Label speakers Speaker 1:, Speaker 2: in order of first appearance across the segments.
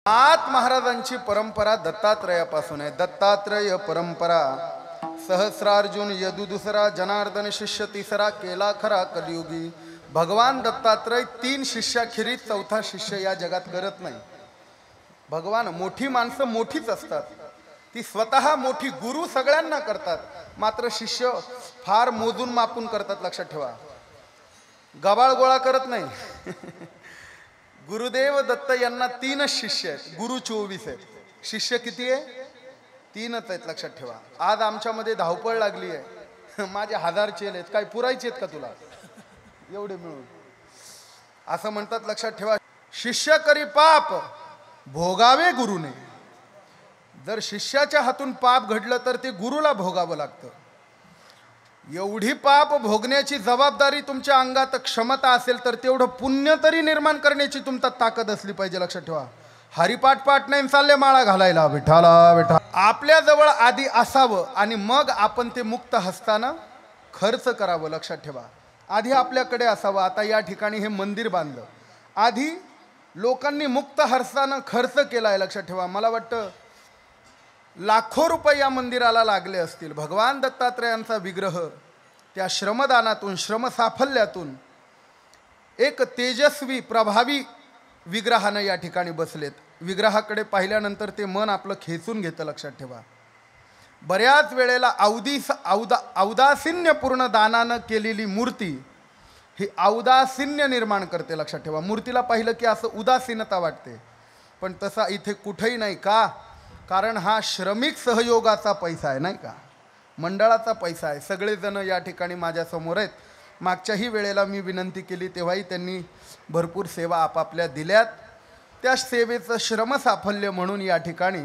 Speaker 1: नाथ महाराजांची परंपरा दत्तात्रयापासून आहे. दत्तात्रय परंपरा सहस्रार्जुन यदु दुसरा, जनार्दन शिष्य तिसरा, केला खरा कलियुगी. भगवान दत्तात्रय 3 शिष्याखेरीज 4था शिष्य या जगात करत नाही. भगवान मोठी माणसं मोठीच असतात, ती स्वतः मोठी गुरु सगळ्यांना करतात, मात्र शिष्य फार मोजून मापून करतात. लक्षात ठेवा, गबाळ गोळा करत नाही. गुरुदेव दत्त यांना 3 शिष्य आहेत, गुरु 24 आहेत, शिष्य किती आहे? 3च आहेत. लक्षात ठेवा. आज आमच्यामध्ये धावपळ लागली आहे. माझे 1000 चेले आहेत, काय पुरायचे आहेत का तुला एवढे मिळून? असं म्हणतात. लक्षात ठेवा, शिष्य करी पाप भोगावे गुरुने. जर शिष्याच्या हातून पाप घडलं तर ते गुरुला भोगावं लागतं. एवढी पाप भोगण्याची जबाबदारी तुमच्या अंगात क्षमता असेल तर तेवढं पुण्य तरी निर्माण करण्याची तुमच्यात ताकद असली पाहिजे. लक्षात ठेवा, हरिपाठ पाठ नाही चालले माळा घालायला विठाला विठा. आपल्याजवळ आधी असावं आणि मग आपण ते मुक्त हस्तानं खर्च करावं. लक्षात ठेवा, आधी आपल्याकडे असावं. आता या ठिकाणी हे मंदिर बांधलं, आधी लोकांनी मुक्त हस्तानं खर्च केलाय. लक्षात ठेवा, मला वाटतं लाखो रुपये या मंदिराला लागले असतील. भगवान दत्तात्रयांचा विग्रह त्या श्रमदानातून, श्रमसाफल्यातून एक तेजस्वी प्रभावी विग्रहानं या ठिकाणी बसलेत. विग्रहाकडे पाहिल्यानंतर ते मन आपलं खेचून घेतं. लक्षात ठेवा, बऱ्याच वेळेला औदासीन्यपूर्ण दानानं केलेली मूर्ती ही औदासीन्य निर्माण करते. लक्षात ठेवा, मूर्तीला पाहिलं की असं उदासीनता वाटते, पण तसा इथे कुठेही नाही. का? कारण हा श्रमिक सहयोगाचा पैसा आहे, नाही का, मंडळाचा पैसा आहे. सगळेजण या ठिकाणी माझ्यासमोर आहेत. मागच्याही वेळेला मी विनंती केली तेव्हाही त्यांनी भरपूर सेवा आपापल्या दिल्यात. त्या सेवेचं श्रमसाफल्य म्हणून या ठिकाणी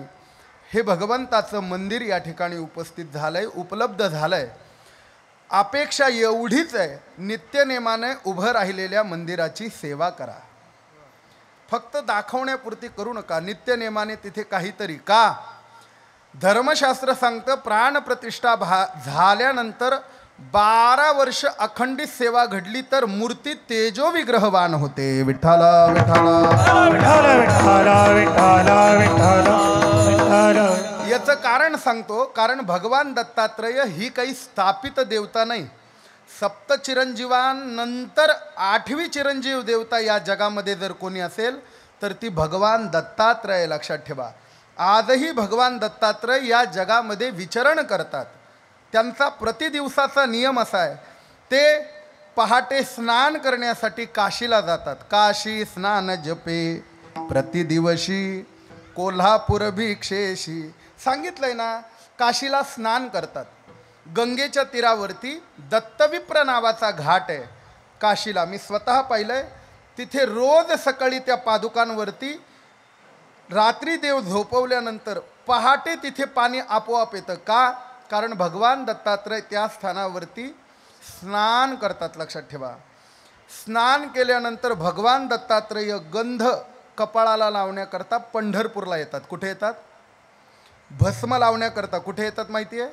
Speaker 1: हे भगवंताचं मंदिर या ठिकाणी उपस्थित झालं आहे, उपलब्ध झालं आहे. अपेक्षा एवढीच आहे, नित्यनेमाने उभं राहिलेल्या मंदिराची सेवा करा. फक्त दाखवण्यापुरती करू नका, नित्यनेमाने तिथे काहीतरी. का? धर्मशास्त्र सांगतं प्राणप्रतिष्ठा झाल्यानंतर 12 वर्ष अखंडित सेवा घडली तर मूर्ती तेजो विग्रहवान होते. विठ्ठला विठ्ठला विठ्ठला विठ्ठला विठ्ठला. याचं कारण सांगतो, कारण भगवान दत्तात्रय ही काही स्थापित देवता नाही. सप्तचिरंजीवांनंतर 8वी चिरंजीव देवता या जगामध्ये जर कोणी असेल तर ती भगवान दत्तात्रय. लक्षात ठेवा, आजही भगवान दत्तात्रय या जगामध्ये विचरण करतात. त्यांचा प्रतिदिवसाचा नियम असा आहे, ते पहाटे स्नान करण्यासाठी काशीला जातात. काशी स्नान जपे प्रतिदिवशी कोल्हापूर भिक्षेशी. सांगितलंय ना, काशीला स्नान करतात. गंगेच्या तीरावरती दत्तविप्र नावाचा घाट आहे काशीला, मी स्वतः पाहिलंय. तिथे रोज सकाळी त्या पादुकांवरती रात्री देव झोपवल्यानंतर पहाटे तिथे पाणी आपोआप येतं. का? कारण भगवान दत्तात्रय त्या स्थानावरती स्नान करतात. लक्षात ठेवा, स्नान केल्यानंतर भगवान दत्तात्रय गंध कपाळाला लावण्याकरता पंढरपूरला येतात. कुठे येतात? भस्म लावण्याकरता. कुठे येतात माहिती आहे?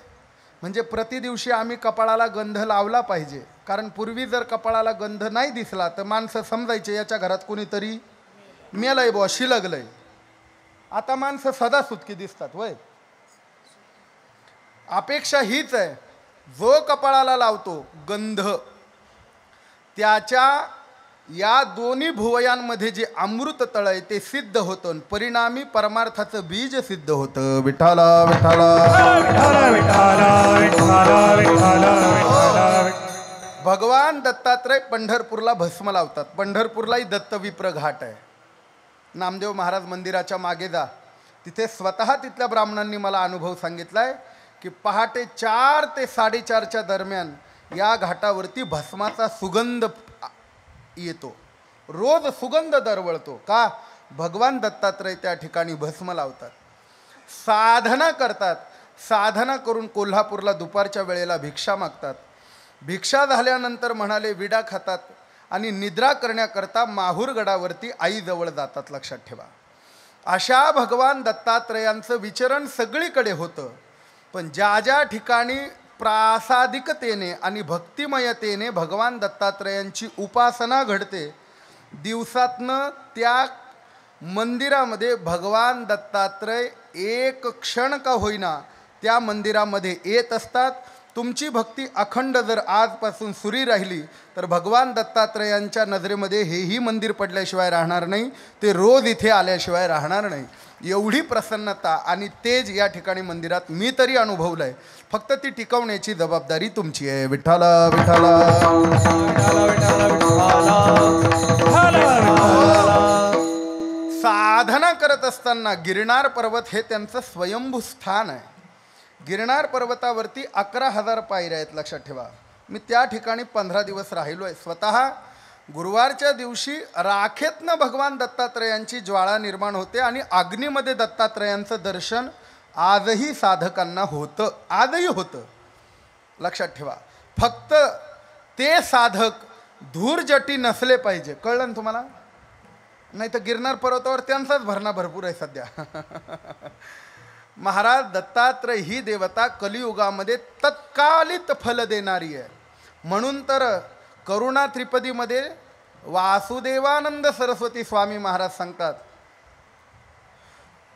Speaker 1: म्हणजे प्रतिदिवशी आम्ही कपाळाला गंध लावला पाहिजे. कारण पूर्वी जर कपाळाला गंध नाही दिसला तर माणसं समजायचे याच्या घरात कोणीतरी मेलंय बुवा, शिलगलंय. आता माणसं सदा सुटकी दिसतात. वय अपेक्षा हीच आहे, जो कपाळाला लावतो गंध त्याच्या या दोन्ही भुवयांमध्ये जे अमृत तळ आहे ते सिद्ध होतं, परिणामी परमार्थाचं बीज सिद्ध होतं. विठ्ठला विठ्ठला विठ्ठला विठ्ठला विठ्ठला. भगवान दत्तात्रय पंढरपूरला भस्म लावतात. पंढरपूरलाही दत्तविप्र घाट आहे. नामदेव महाराज मंदिराच्या मागे जा, तिथे स्वतः तिथल्या ब्राह्मणांनी मला अनुभव सांगितलाय की पहाटे 4 ते 4:30च्या दरम्यान या घाटावरती भस्माचा सुगंध येतो. रोज सुगंध दरवळतो. का? भगवान दत्तात्रय त्या ठिकाणी भस्म लावतात, साधना करतात. साधना करून कोल्हापूरला दुपारच्या वेळेला भिक्षा मागतात. भिक्षा झाल्यानंतर म्हणाले विडा खातात आणि निद्रा करण्याकरता माहूरगडावरती आईजवळ जातात. लक्षात ठेवा, अशा भगवान दत्तात्रयांचं विचरण सगळीकडे होतं. पण ज्या ज्या ठिकाणी प्रासादिकतेने आणि भक्तिमयतेने भगवान दत्तात्रयांची उपासना घडते, दिवसातनं त्या मंदिरामध्ये भगवान दत्तात्रय एक क्षण का होईना त्या मंदिरामध्ये येत असतात. तुमची भक्ती अखंड जर आजपासून सुरी राहिली तर भगवान दत्तात्रयांच्या नजरेमध्ये हेही मंदिर पडल्याशिवाय राहणार नाही, ते रोज इथे आल्याशिवाय राहणार नाही. एवढी प्रसन्नता आणि तेज या ठिकाणी मंदिरात मी तरी अनुभवलं आहे. फक्त ती टिकवण्याची जबाबदारी तुमची आहे. विठ्ठला विठ्ठला. साधना करत असताना गिरनार पर्वत हे त्यांचं स्वयंभू स्थान आहे. गिरनार पर्वतावरती 11,000 पायऱ्या आहेत, लक्षात ठेवा. मी त्या ठिकाणी 15 दिवस राहिलो आहे. स्वतः गुरुवारच्या दिवशी राखेतनं भगवान दत्तात्रयांची ज्वाळा निर्माण होते आणि अग्नीमध्ये दत्तात्रयांचं दर्शन आजही साधकांना होतं, आजही होतं. लक्षात ठेवा. फक्त ते साधक धूर्जटी नसले पाहिजे. कळलं ना तुम्हाला? नाही तर गिरनार पर्वतावर त्यांचाच भरणा भरपूर आहे सध्या. महाराज दत्तात्रय ही देवता कलियुगामध्ये तत्कालित फल देणारी आहे. म्हणून तर करुणा त्रिपदीमध्ये वासुदेवानंद सरस्वती स्वामी महाराज सांगतात,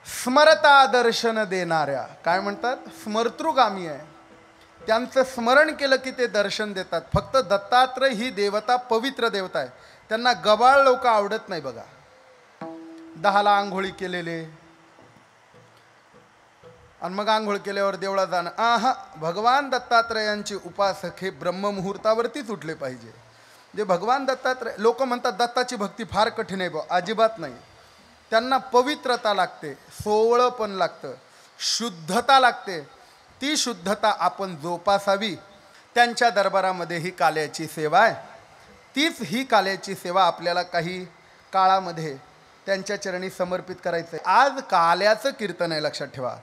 Speaker 1: स्मरता दर्शन देणाऱ्या, काय म्हणतात, स्मर्तृगामी आहे. त्यांचं स्मरण केलं की ते दर्शन देतात. फक्त दत्तात्रय ही देवता पवित्र देवता आहे. त्यांना गबाळ लोक आवडत नाही बघा. 10ला आंघोळी केलेले आणि मग आंघोळ केल्यावर देवळात जाणं. भगवान दत्तात्रयांचे उपासक हे ब्रह्ममुहूर्तावरतीच उठले पाहिजे. जे भगवान दत्तात्रय, लोक म्हणतात दत्ताची भक्ती फार कठीण आहे. अजिबात नाही. त्यांना पवित्रता लागते, सोवळंपण लागतं, शुद्धता लागते. ती शुद्धता आपण जोपासावी. त्यांच्या दरबारामध्ये ही काल्याची सेवा आहे. तीच ही काल्याची सेवा आपल्याला काही काळामध्ये त्यांच्या चरणी समर्पित करायचं आहे. आज काल्याचं कीर्तन आहे, लक्षात ठेवा.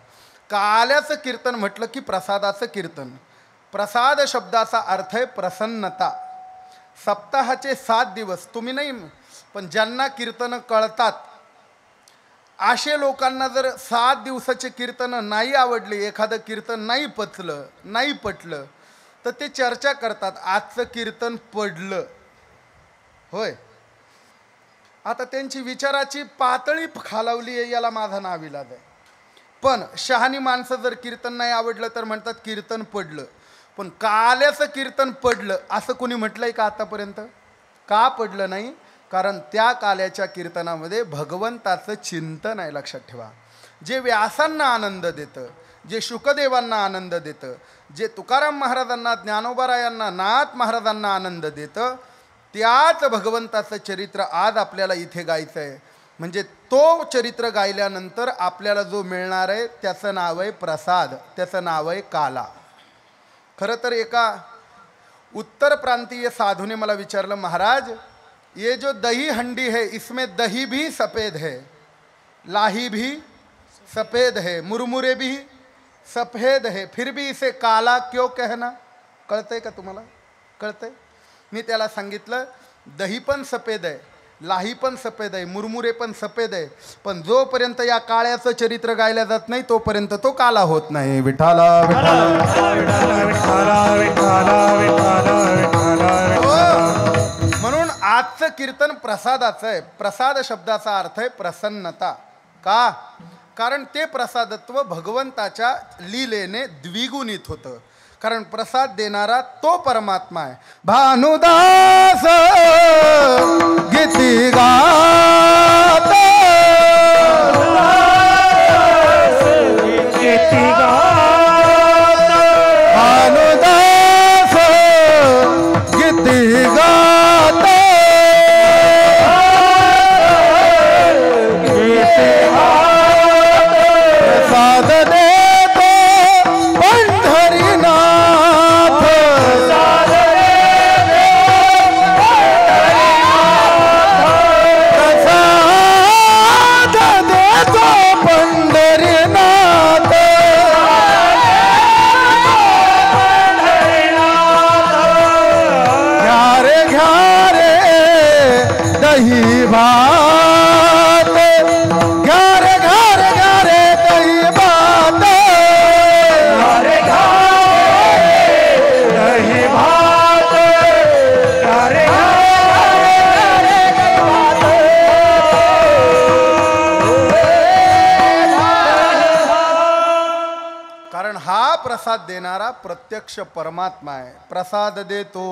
Speaker 1: काल्याचं कीर्तन म्हटलं की प्रसादाचं कीर्तन. प्रसाद शब्दाचा अर्थ आहे प्रसन्नता. सप्ताहाचे 7 दिवस तुम्ही नाही, पण ज्यांना कीर्तनं कळतात असे लोकांना जर 7 दिवसाचे कीर्तन नाही आवडले, एखादं कीर्तन नाही पचलं, नाही पटलं, तर ते चर्चा करतात, आजचं कीर्तन पडलं. होय, आता त्यांची विचाराची पातळी खालावली आहे, याला माझा नाविलाज आहे. पण शहाणी माणसं जर कीर्तन नाही आवडलं तर म्हणतात कीर्तन पडलं. पण काल्याचं कीर्तन पडलं असं कोणी म्हटलंय का आतापर्यंत? का पडलं नाही? कारण त्या काल्याच्या कीर्तनामध्ये भगवंताचं चिंतन आहे. लक्षात ठेवा. जे व्यासांना आनंद देतं, जे शुकदेवांना आनंद देतं, जे तुकाराम महाराजांना, ज्ञानोबारायांना, नाथ महाराजांना आनंद देतं, त्याच भगवंताचं चरित्र आज आपल्याला इथे गायचं आहे. म्हणजे तो चरित्र गायल्यानंतर आपल्याला जो मिळणार आहे त्याचं नाव आहे प्रसाद, त्याचं नाव आहे काला. खरं तर एका उत्तर प्रांतीय साधूने मला विचारलं, महाराज ये जो दही हंडी है इसमें दही भी सफ़ेद है, लाही भी सफ़ेद है, मुरमुरे भी सफ़ेद है, फिर भी इसे काला क्यों कहना? कळतंय का तुम्हाला? कळतंय? मी त्याला सांगितलं, दही पण सफ़ेद आहे, लाही पण सफ़ेद आहे, मुरमुरे पण सफ़ेद आहे, पण जोपर्यंत या काळ्याचं चरित्र गायला जात नाही तोपर्यंत तो काला होत नाही. विठाला म्हणून आजचं कीर्तन प्रसादाचं आहे. प्रसाद शब्दाचा अर्थ आहे प्रसन्नता. का? कारण ते प्रसादत्व भगवंताच्या लीलेने द्विगुणित होतं. कारण प्रसाद देणारा तो परमात्मा आहे. भानुदास गीती गात भानुदास गीती गात प्रसाद देतो पंढरीनाथ. प्रसाद हा प्रसाद देणारा प्रत्यक्ष परमात्मा आहे. प्रसाद देतो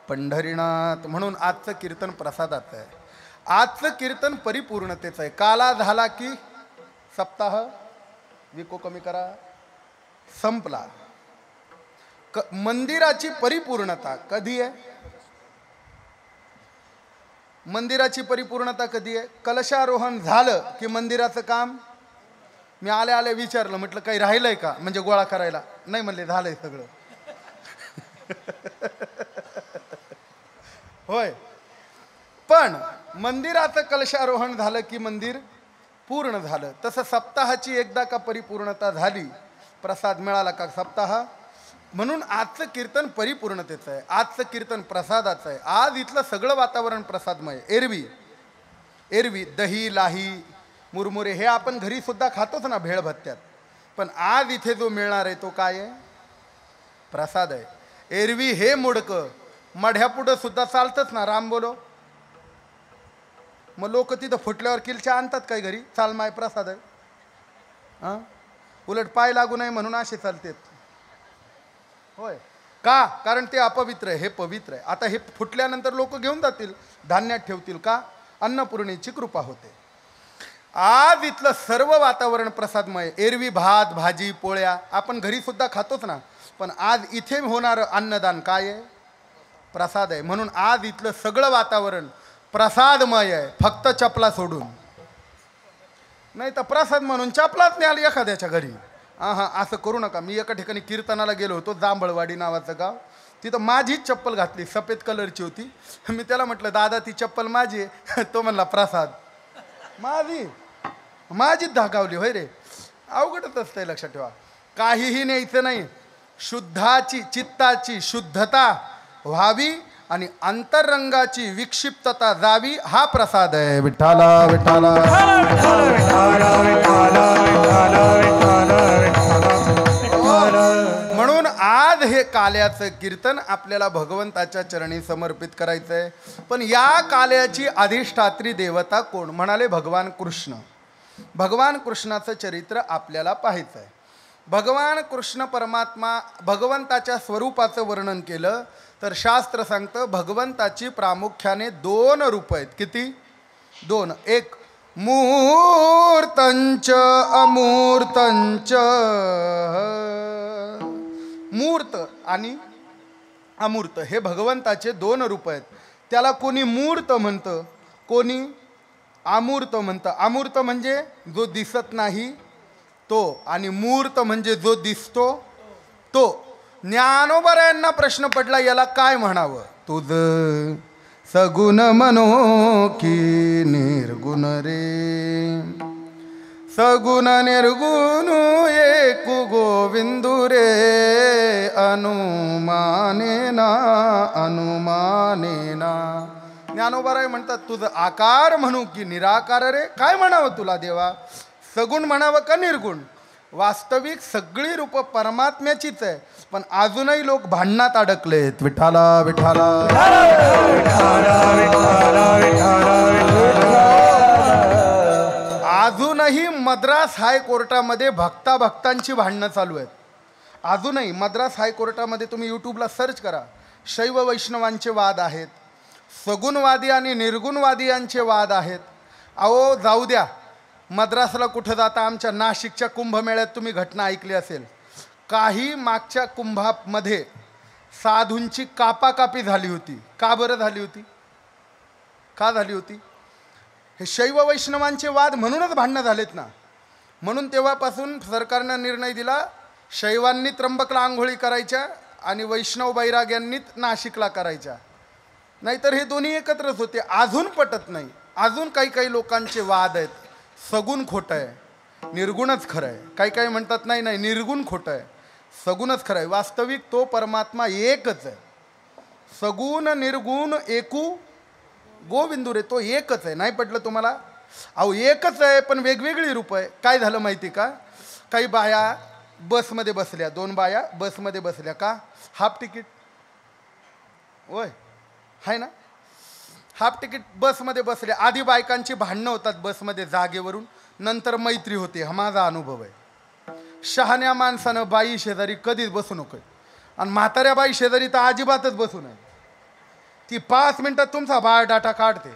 Speaker 1: पंढरीनाथ. म्हणून आजचं कीर्तन प्रसादाचं आहे. आजचं कीर्तन परिपूर्णतेचं आहे. काला झाला की सप्ताह विको कमी करा संपला. मंदिराची परिपूर्णता कधी आहे? मंदिराची परिपूर्णता कधी आहे? कलशारोहण झालं की मंदिराचं काम. मी आले आले विचारलं, म्हटलं काही राहिलंय का म्हणजे गोळा करायला? नाही म्हणले, झालंय सगळं. होय, पण मंदिराचं कलशारोहण झालं की मंदिर पूर्ण झालं. तसं सप्ताहाची एकदा का परिपूर्णता झाली, प्रसाद मिळाला का सप्ताह. म्हणून आजचं कीर्तन परिपूर्णतेचं आहे. आजचं कीर्तन प्रसादाचं आहे. आज इथलं सगळं वातावरण प्रसादमय. एरवी दही लाही मुरमुरे हे आपण घरी सुद्धा खातोच ना भेळ भत्त्यात. पण आज इथे जो मिळणार आहे तो काय आहे? प्रसाद आहे. एरवी हे मुडकं मढ्यापुढं सुद्धा चालतंच ना, राम बोलो. मग लोक तिथं फुटल्यावर किलच्या आणतात काय घरी? चाल माय प्रसाद आहे. हां, उलट पाय लागू नये म्हणून असे चालतेत. होय का? कारण ते अपवित्र आहे, हे पवित्र आहे. आता हे फुटल्यानंतर लोक घेऊन जातील, धान्यात ठेवतील. का? अन्नपूर्णेची कृपा होते. आज इथलं सर्व वातावरण प्रसादमय. एरवी भात भाजी पोळ्या आपण घरी सुद्धा खातोच ना, पण आज इथे होणारं अन्नदान काय आहे? प्रसाद आहे. म्हणून आज इथलं सगळं वातावरण प्रसादमय आहे, फक्त चपला सोडून. नाही तर प्रसाद म्हणून चपलाच नाही आली एखाद्याच्या घरी. हां, असं करू नका. मी एका ठिकाणी कीर्तनाला गेलो होतो, जांभळवाडी नावाचं गाव. तिथं माझीच चप्पल घातली, सफेद कलरची होती. मी त्याला म्हटलं, दादा ती चप्पल माझी आहे. तो म्हणला, प्रसाद माझीच धाकावली. होय रे, अवघडच असतंय. लक्षात ठेवा, काहीही न्यायचं नाही. शुद्धाची चित्ताची शुद्धता व्हावी आणि अंतरंगाची विक्षिप्तता जावी, हा प्रसाद आहे. विठ्ठला विठ्ठला म्हणून आज हे काल्याचं कीर्तन आपल्याला भगवंताच्या चरणी समर्पित करायचं आहे. पण या काल्याची अधिष्ठात्री देवता कोण? म्हणाले भगवान कृष्ण. भगवान कृष्णाचं चरित्र आपल्याला पाहायचं आहे. भगवान कृष्ण परमात्मा भगवंताच्या स्वरूपाचं वर्णन केलं तर शास्त्र सांगतं भगवंताची प्रामुख्याने 2 रूप आहेत. किती? 2. एक मूर्तंच अमूर्तंच. मूर्त आणि अमूर्त हे भगवंताचे 2 रूप आहेत. त्याला कोणी मूर्त म्हणतं, कोणी अमूर्त म्हणतं. अमूर्त म्हणजे जो दिसत नाही तो, आणि मूर्त म्हणजे जो दिसतो तो. ज्ञानोबरायांना प्रश्न पडला, याला काय म्हणावं? तुझ सगुण मनो की निर्गुण रे. सगुण निर्गुण एकु गोविंदू रे. अनुमानेना अनुमानेना. ज्ञानोबराय म्हणतात, तुझं आकार म्हणू की निराकार रे. काय म्हणावं तुला देवा? सगुण म्हणावं का निर्गुण? वास्तविक सगळी रूप परमात्म्याचीच आहे, पण अजूनही लोक भांडणात अडकलेत. विठाला विठाला अजूनही मद्रास हायकोर्टामध्ये भक्तांची भांडणं चालू आहेत. अजूनही मद्रास हायकोर्टामध्ये तुम्ही यूट्यूबला सर्च करा, शैव वैष्णवांचे वाद आहेत, सगुणवादी आणि निर्गुणवादी यांचे वाद आहेत. अहो जाऊ द्या, मद्रासला कुठं जाता? आमच्या नाशिकच्या कुंभमेळ्यात तुम्ही घटना ऐकली असेल. काही मागच्या कुंभामध्ये साधूंची कापाकापी झाली होती. का बरं झाली होती? का झाली होती? हे शैव वैष्णवांचे वाद म्हणूनच भांडणं झालेत ना. म्हणून तेव्हापासून सरकारनं निर्णय दिला, शैवांनी त्र्यंबकला आंघोळी करायच्या आणि वैष्णव बैराग्यांनी नाशिकला करायच्या. नाहीतर हे दोन्ही एकत्रच होते. अजून पटत नाही. अजून काही लोकांचे वाद आहेत. सगुण खोटं आहे, निर्गुणच खरं आहे. काही म्हणतात नाही नाही निर्गुण खोटं आहे, सगुणच खरं आहे. वास्तविक तो परमात्मा एकच आहे. सगुण निर्गुण एकू गोविंदू रे. तो एकच आहे. नाही पटलं तुम्हाला? अहो एकच आहे पण वेगवेगळी रूप आहे. काय झालं माहिती का? काही बाया बसमध्ये बसल्या, 2 बाया बसमध्ये बसल्या. का? Half ticket. होय आहे ना, हाफ तिकीट बसमध्ये बसले. आधी बायकांची भांडणं होतात बसमध्ये जागेवरून, नंतर मैत्री होते. हा माझा अनुभव आहे. शहाण्या माणसानं बाई शेजारी कधीच बसू नको आणि म्हाताऱ्या बाई शेजारी तर अजिबातच बसू नये. ती 5 मिनिटात तुमचा बायोडाटा काढते.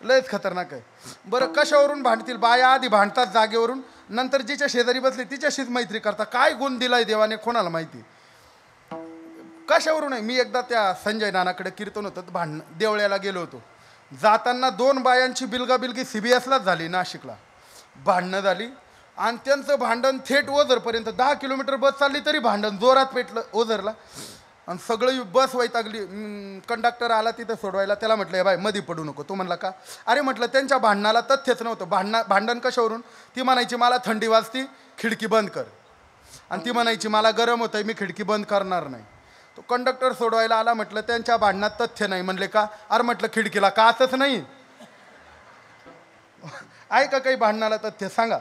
Speaker 1: लयच खतरनाक आहे. बरं कशावरून भांडतील बाया? आधी भांडतात जागेवरून, नंतर जिच्या शेजारी बसली तिच्याशीच मैत्री करता. काय गुण दिलाय देवाने कोणाला माहिती. कशावरून आहे. मी एकदा त्या संजय नानाकडे कीर्तन होतं, भांडण देवळ्याला गेलो होतो. जाताना 2 बायांची बिलगाबिलगी CBSलाच झाली, नाशिकला. भांडणं झाली आणि त्यांचं भांडण थेट ओझरपर्यंत 10 किलोमीटर बस चालली तरी भांडण जोरात पेटलं ओझरला. आणि सगळी बस वैतागली. कंडक्टर आला तिथं सोडवायला. त्याला म्हटलं बाय मध्ये पडू नको. तो म्हणला का? अरे म्हटलं त्यांच्या भांडणाला तथ्यच नव्हतं. भांडण कशावरून? ती म्हणायची मला थंडी वाजती, खिडकी बंद कर. आणि ती म्हणायची मला गरम होतंय, मी खिडकी बंद करणार नाही. तो कंडक्टर सोडवायला आला. म्हटलं त्यांच्या भांडणात तथ्य नाही. म्हणले का? अरे म्हटलं खिडकीला काचच नाही. आहे का काही भांडणाला तथ्य? सांगा.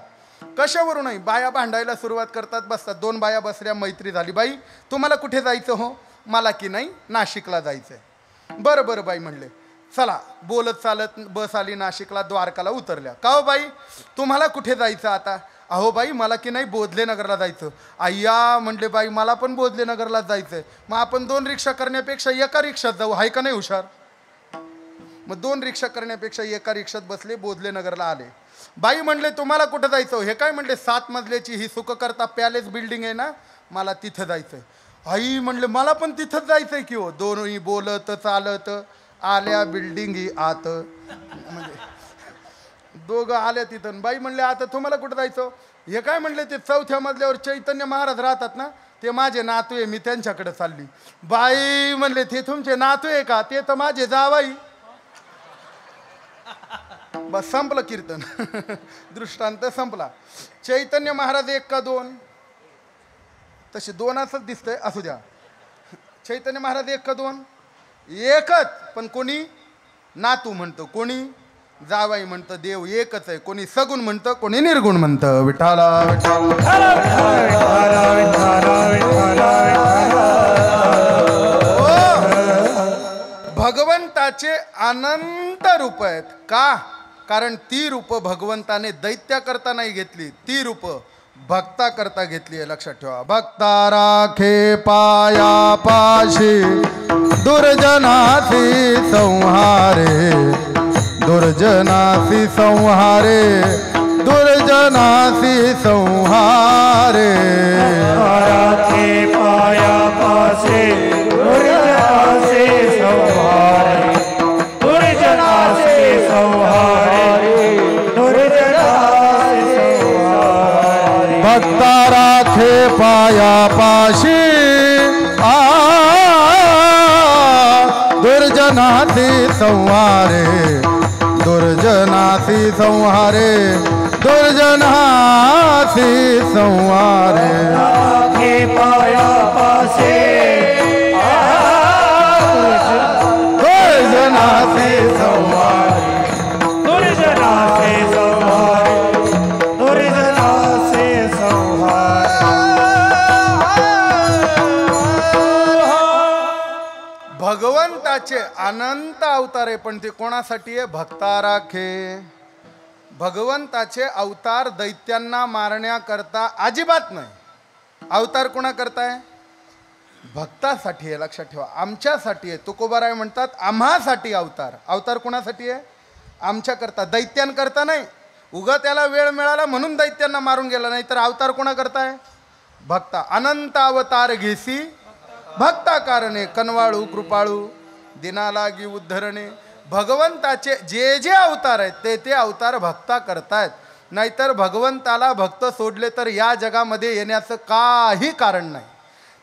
Speaker 1: कशावरून नाही. बाया भांडायला सुरुवात करतात, बसतात. 2 बाया बसल्या, मैत्री झाली. बाई तुम्हाला कुठे जायचं हो? मला की नाही नाशिकला जायचंय. बरं बरं बाई म्हणले. चला. बोलत चालत बस आली नाशिकला, द्वारकाला उतरल्या. का हो बाई तुम्हाला कुठे जायचं आता? अहो बाई मला की नाही बोधले नगरला जायचं. अय्या म्हणले बाई मला पण बोधले नगरला जायचंय. मग आपण 2 रिक्षा करण्यापेक्षा एका रिक्षात जाऊ. आहे का नाही हुशार? मग 2 रिक्षा करण्यापेक्षा एका रिक्षात बसले, बोधले नगरला आले. बाई म्हणले तुम्हाला कुठं जायचं? हे काय म्हणले 7 मजल्याची ही सुखकर्ता पॅलेस बिल्डिंग आहे ना, मला तिथं जायचंय. आई म्हणले मला पण तिथंच जायचंय की हो. दोन्ही बोलत चालत आल्या बिल्डिंगी आत. म्हणजे दोघं आल्या तिथं. बाई म्हणले आता तुम्हाला कुठं जायचं? हे काय म्हणले ते 4थ्या मजल्यावर चैतन्य महाराज राहतात ना, ते माझे नातू आहे, मी त्यांच्याकडे चालली. बाई म्हणले ते तुमचे नातू आहे का? ते तर माझे जावाई. बस संपलं कीर्तन. दृष्टांत संपला. चैतन्य महाराज 1 का 2? तसे 2 असंच दिसतंय. असू द्या. चैतन्य महाराज 1 का 2? एकच. पण कोणी नातू म्हणतं, कोणी जावाई म्हणतं. देव एकच आहे. कोणी सगुण म्हणतं, कोणी निर्गुण म्हणतं. विठाला भगवंताचे अनंत रूप आहेत. का? कारण ती रूप भगवंताने दैत्या करता नाही घेतली, ती रूप भक्ता करता घेतली आहे. लक्षात ठेवा. भक्ता राखे पाया पाशी दुर्जनासी संहारे, दुर्जनासी संहारे, दुर्जनासी संहारे.
Speaker 2: राखे पाया पाशी दुर्जनासी संहारे, दुर्जनासी संहारे, दुर्जनासी संहारे.
Speaker 1: भक्ता राखे पाया पाशी दुर्जनासी संहारे, दुर्जनासी संहारे, दुर्जनासी संहारे.
Speaker 2: राखे पाया पाशी
Speaker 1: दुर्जनासी संहारे,
Speaker 2: दुर्जनासी संहारे, दुर्जनासी संहारे.
Speaker 1: भगवंताचे अनंत अवतार आहे, पण ते कोणासाठी आहे? भक्ता राखे. भगवंताचे अवतार दैत्यांना मारण्याकरता अजिबात नाही. अवतार कोणा करताय? भक्तासाठी आहे. लक्षात ठेवा. आमच्यासाठी आहे. तुकोबाराय म्हणतात आम्हासाठी अवतार. अवतार कोणासाठी आहे? आमच्याकरता, दैत्यांकरता नाही. उगा त्याला वेळ मिळाला म्हणून दैत्यांना मारून गेला, नाही तर अवतार कोणा करताय? भक्ता. अनंत अवतार घेसी भक्ता कारणे, कनवाळू कृपाळू दिनालागी उद्धरणे. भगवंताचे जे जे अवतार आहेत ते ते अवतार भक्ता करतायत. नाहीतर भगवंताला भक्त सोडले तर या जगामध्ये येण्याचं काही कारण नाही.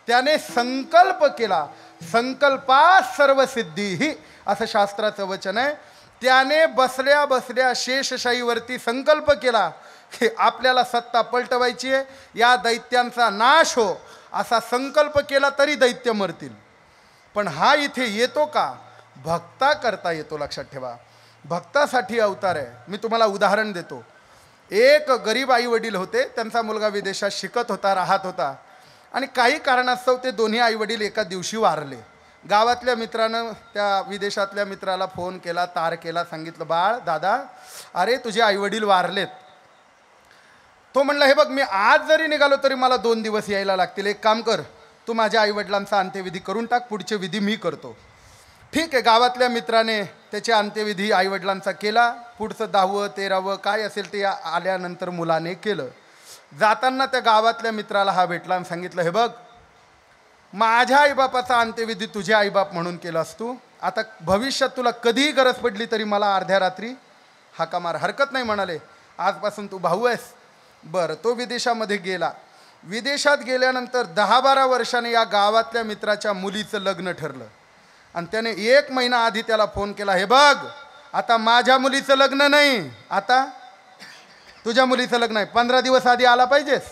Speaker 1: त्याने संकल्प केला, संकल्पात सर्व सिद्धी ही, असं शास्त्राचं वचन आहे. त्याने बसल्या बसल्या शेषशाहीवरती संकल्प केला की आपल्याला सत्ता पलटवायची आहे, या दैत्यांचा नाश हो, असा संकल्प केला तरी दैत्य मरतील. पण हा इथे येतो का? भक्ता करता येतो. लक्षात ठेवा. भक्तासाठी अवतार आहे. मी तुम्हाला उदाहरण देतो. एक गरीब आई वडील होते. त्यांचा मुलगा विदेशात शिकत होता, राहत होता, आणि काही कारणास्तव ते दोन्ही आई वडील एका दिवशी वारले. गावातल्या मित्रानं त्या विदेशातल्या मित्राला फोन केला, तार केला, सांगितलं बाळ दादा, अरे तुझे आई वडील वारलेत. तो म्हणला हे बघ मी आज जरी निघालो तरी मला 2 दिवस यायला लागतील. एक काम कर, तू माझ्या आईवडिलांचा अंत्यविधी करून टाक, पुढचे विधी मी करतो. ठीक आहे. गावातल्या मित्राने त्याचे अंत्यविधी आईवडिलांचा केला. पुढचं 10वं 13वं काय असेल ते आल्यानंतर मुलाने केलं. जाताना त्या गावातल्या मित्राला हा भेटला आणि सांगितलं हे बघ माझ्या आईबापाचा अंत्यविधी तुझे आईबाप म्हणून केलास तू. आता भविष्यात तुला कधीही गरज पडली तरी मला अर्ध्या रात्री हाका मार, हरकत नाही. म्हणाले आजपासून तू भाऊ आहेस. बरं, तो विदेशामध्ये गेला. विदेशात गेल्यानंतर 10-12 वर्षाने या गावातल्या मित्राच्या मुलीचं लग्न ठरलं आणि त्याने 1 महिना आधी त्याला फोन केला, हे बघ आता माझ्या मुलीचं लग्न नाही, आता तुझ्या मुलीचं लग्न आहे, 15 दिवस आधी आला पाहिजेस.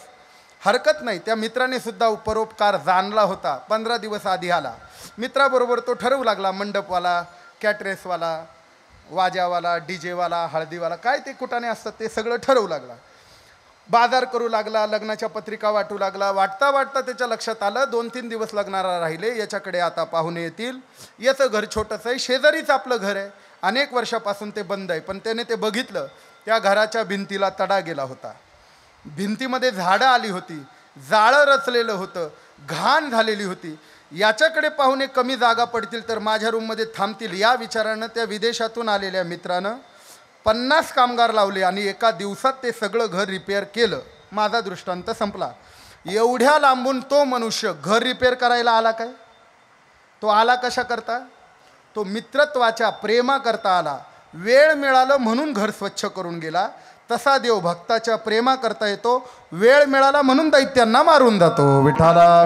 Speaker 1: हरकत नाही. त्या मित्राने सुद्धा परोपकार जाणला होता. 15 दिवस आधी आला. मित्राबरोबर तो ठरवू लागला, मंडपवाला, कॅटरेसवाला, वाजावाला, डीजेवाला, हळदीवाला, काय ते कुटाने असतात ते सगळं ठरवू लागला. बाजार करू लागला, लग्नाच्या पत्रिका वाटू लागला. वाटता वाटता त्याच्या लक्षात आलं 2-3 दिवस लग्नाला राहिले, याच्याकडे आता पाहुणे येतील. याचं घर छोटंसं आहे, शेजारीच आपलं घर आहे, अनेक वर्षापासून ते बंद आहे. पण त्याने ते बघितलं, त्या घराच्या भिंतीला तडा गेला होता. भिंतीमध्ये झाडं आली होती, जाळं रचलेलं होतं, घाण झालेली होती. याच्याकडे पाहुणे कमी जागा पडतील तर माझ्या रूममध्ये थांबतील या विचारानं त्या विदेशातून आलेल्या मित्रानं 50 कामगार लावले आणि एका दिवसात ते सगळं घर रिपेअर केलं. माझा दृष्टांत संपला. एवढ्या लांबून तो मनुष्य घर रिपेअर करायला आला काय? तो आला कशा करता? तो मित्रत्वाच्या प्रेमा करता आला. वेळ मिळालं म्हणून घर स्वच्छ करून गेला. तसा देव भक्ताच्या प्रेमा करता येतो. वेळ मिळाला म्हणून दैत्यांना मारून जातो. विठाला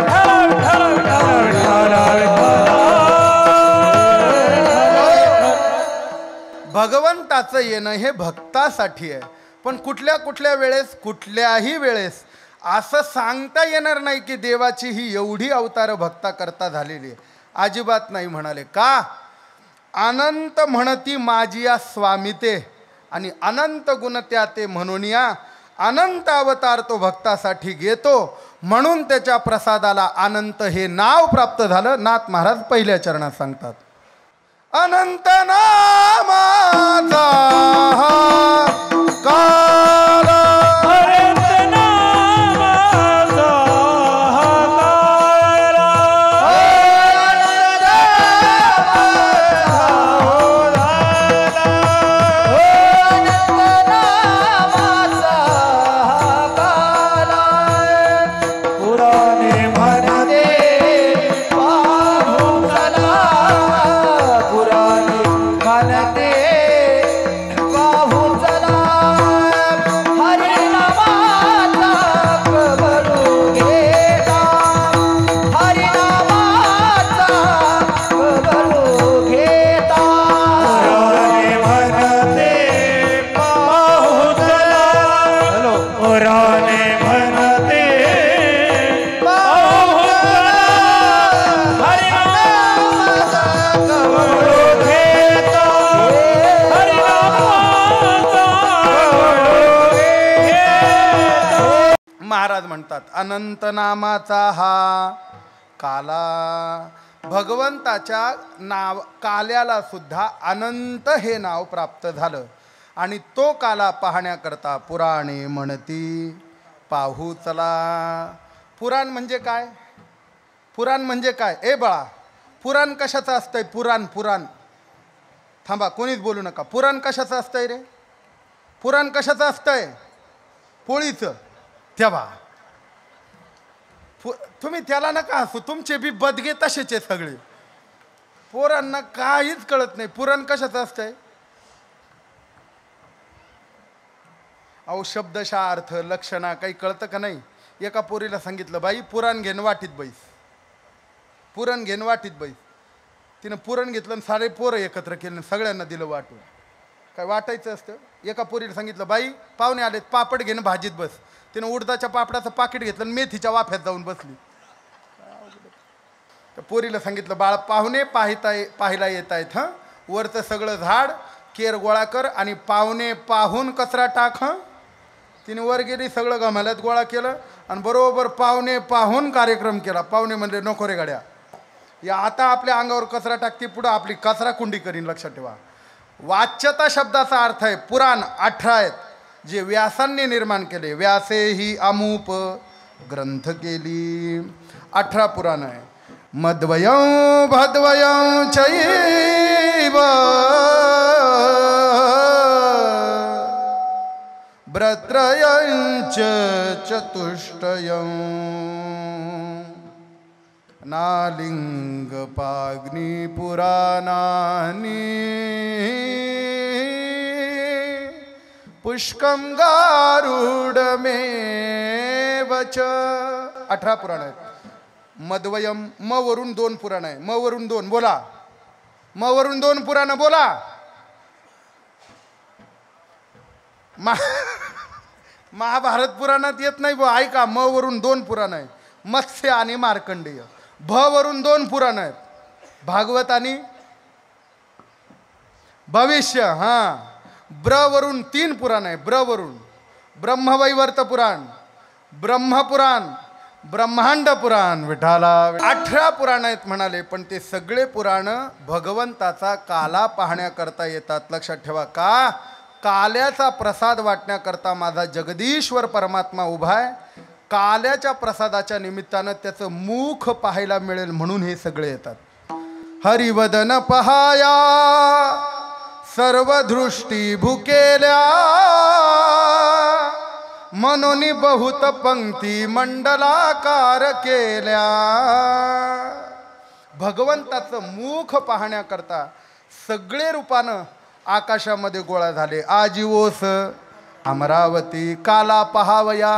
Speaker 1: भगवंताचं येणं हे भक्तासाठी आहे. पण कुठल्या कुठल्या वेळेस, कुठल्याही वेळेस असं सांगता येणार नाही की देवाची ही एवढी अवतारं भक्ता करता झालेली आहे. अजिबात नाही. म्हणाले का? अनंत म्हणती माझिया स्वामी ते आणि अनंत गुण त्या ते म्हणून या अनंत अवतार तो भक्तासाठी घेतो म्हणून त्याच्या प्रसादाला अनंत हे नाव प्राप्त झालं. नाथ महाराज पहिल्या चरणात सांगतात, अनंत नामाचा काला म्हणतात. अनंत नामाचा हा काला. भगवंताच्या नाव काल्याला सुद्धा अनंत हे नाव प्राप्त झालं आणि तो काला पाहण्याकरता पुराणे म्हणती पाहू चला. पुराण म्हणजे काय? पुराण म्हणजे काय? ए बाळा, पुराण कशाचं असतंय? पुराण थांबा, कोणीच बोलू नका. पुराण कशाचं असतंय रे? पुराण कशाचं असतंय? पोळीचं. तेव्हा तुम्ही त्याला नका हसू, तुमचे बी बदगे तसेच आहे सगळे. पोरांना काहीच कळत नाही. पुराण कशाचं असतंय? अहो शब्दशः अर्थ लक्षणा काही कळतं का नाही? एका पोरीला सांगितलं, बाई पुराण घेणं वाटीत बैस, पुरण घेणं वाटीत बैस. तिनं पुरण घेतलं आणि सारे पोरं एकत्र केलं, सगळ्यांना दिलं वाटून. काय वाटायचं असतं? एका पोरीला सांगितलं, बाई पाहुणे आलेत, पापड घेणं भाजीत बस. तिनं उडदाच्या पापडाचं पाकिट घेतलं आणि मेथीच्या वाफ्यात जाऊन बसली. तर पोरीला सांगितलं, बाळ पाहुणे पाहायला येत आहेत, हं वरचं सगळं झाड केर गोळा कर आणि पाहुणे पाहून कचरा टाक. हं तिने वर गेली, सगळं गमाल्यात गोळा केलं आणि बरोबर पाहुणे पाहून कार्यक्रम केला. पाहुणे म्हणले, नको रे गाड्या, या आता आपल्या अंगावर कचरा टाकते, पुढं आपली कचरा कुंडी करीन. लक्षात ठेवा, वाच्यता शब्दाचा अर्थ आहे पुराण 18 आहेत. जे व्यासांनी निर्माण केले. व्यासे ही अमूप ग्रंथ केली. 18 पुराण आहे. मद्वयं भद्वयं चैव ब्रत्रयं च चतुष्टयं नालिंगपाग्नि पुराणानि पुष्कम गारुडमेव च. 18 पुराण आहेत. मद्वयम म वरून 2 पुराण आहे. म वरून 2 बोला. म वरून 2 पुराण बोला. महाभारत पुराणात येत नाही बो. ऐका, म वरून 2 पुराण आहे. मत्स्य आणि मार्कंडेय. भ वरून 2 पुराण आहेत. भागवत आणि भविष्य. हा. ब्र वरून 3 पुराण आहे. ब्र वरून ब्रह्मवैवर्त पुराण, ब्रह्मपुराण, ब्रह्मांड पुराण. विठाला 18 पुराण आहेत म्हणाले, पण ते सगळे पुराण भगवंताचा काला पाहण्याकरता येतात. लक्षात ठेवा. का? काल्याचा प्रसाद वाटण्याकरता माझा जगदीश्वर परमात्मा उभा आहे. काल्याच्या प्रसादाच्या निमित्तानं त्याचं मुख पाहायला मिळेल म्हणून हे सगळे येतात. हरिवदन पहाया सर्व दृष्टी भुकेल्या मनोनी बहुत पंक्ती मंडलाकार केल्या. भगवंताचं मुख पाहण्याकरता सगळे रूपानं आकाशामध्ये गोळा झाले. आजीवोस अमरावती काला पहावया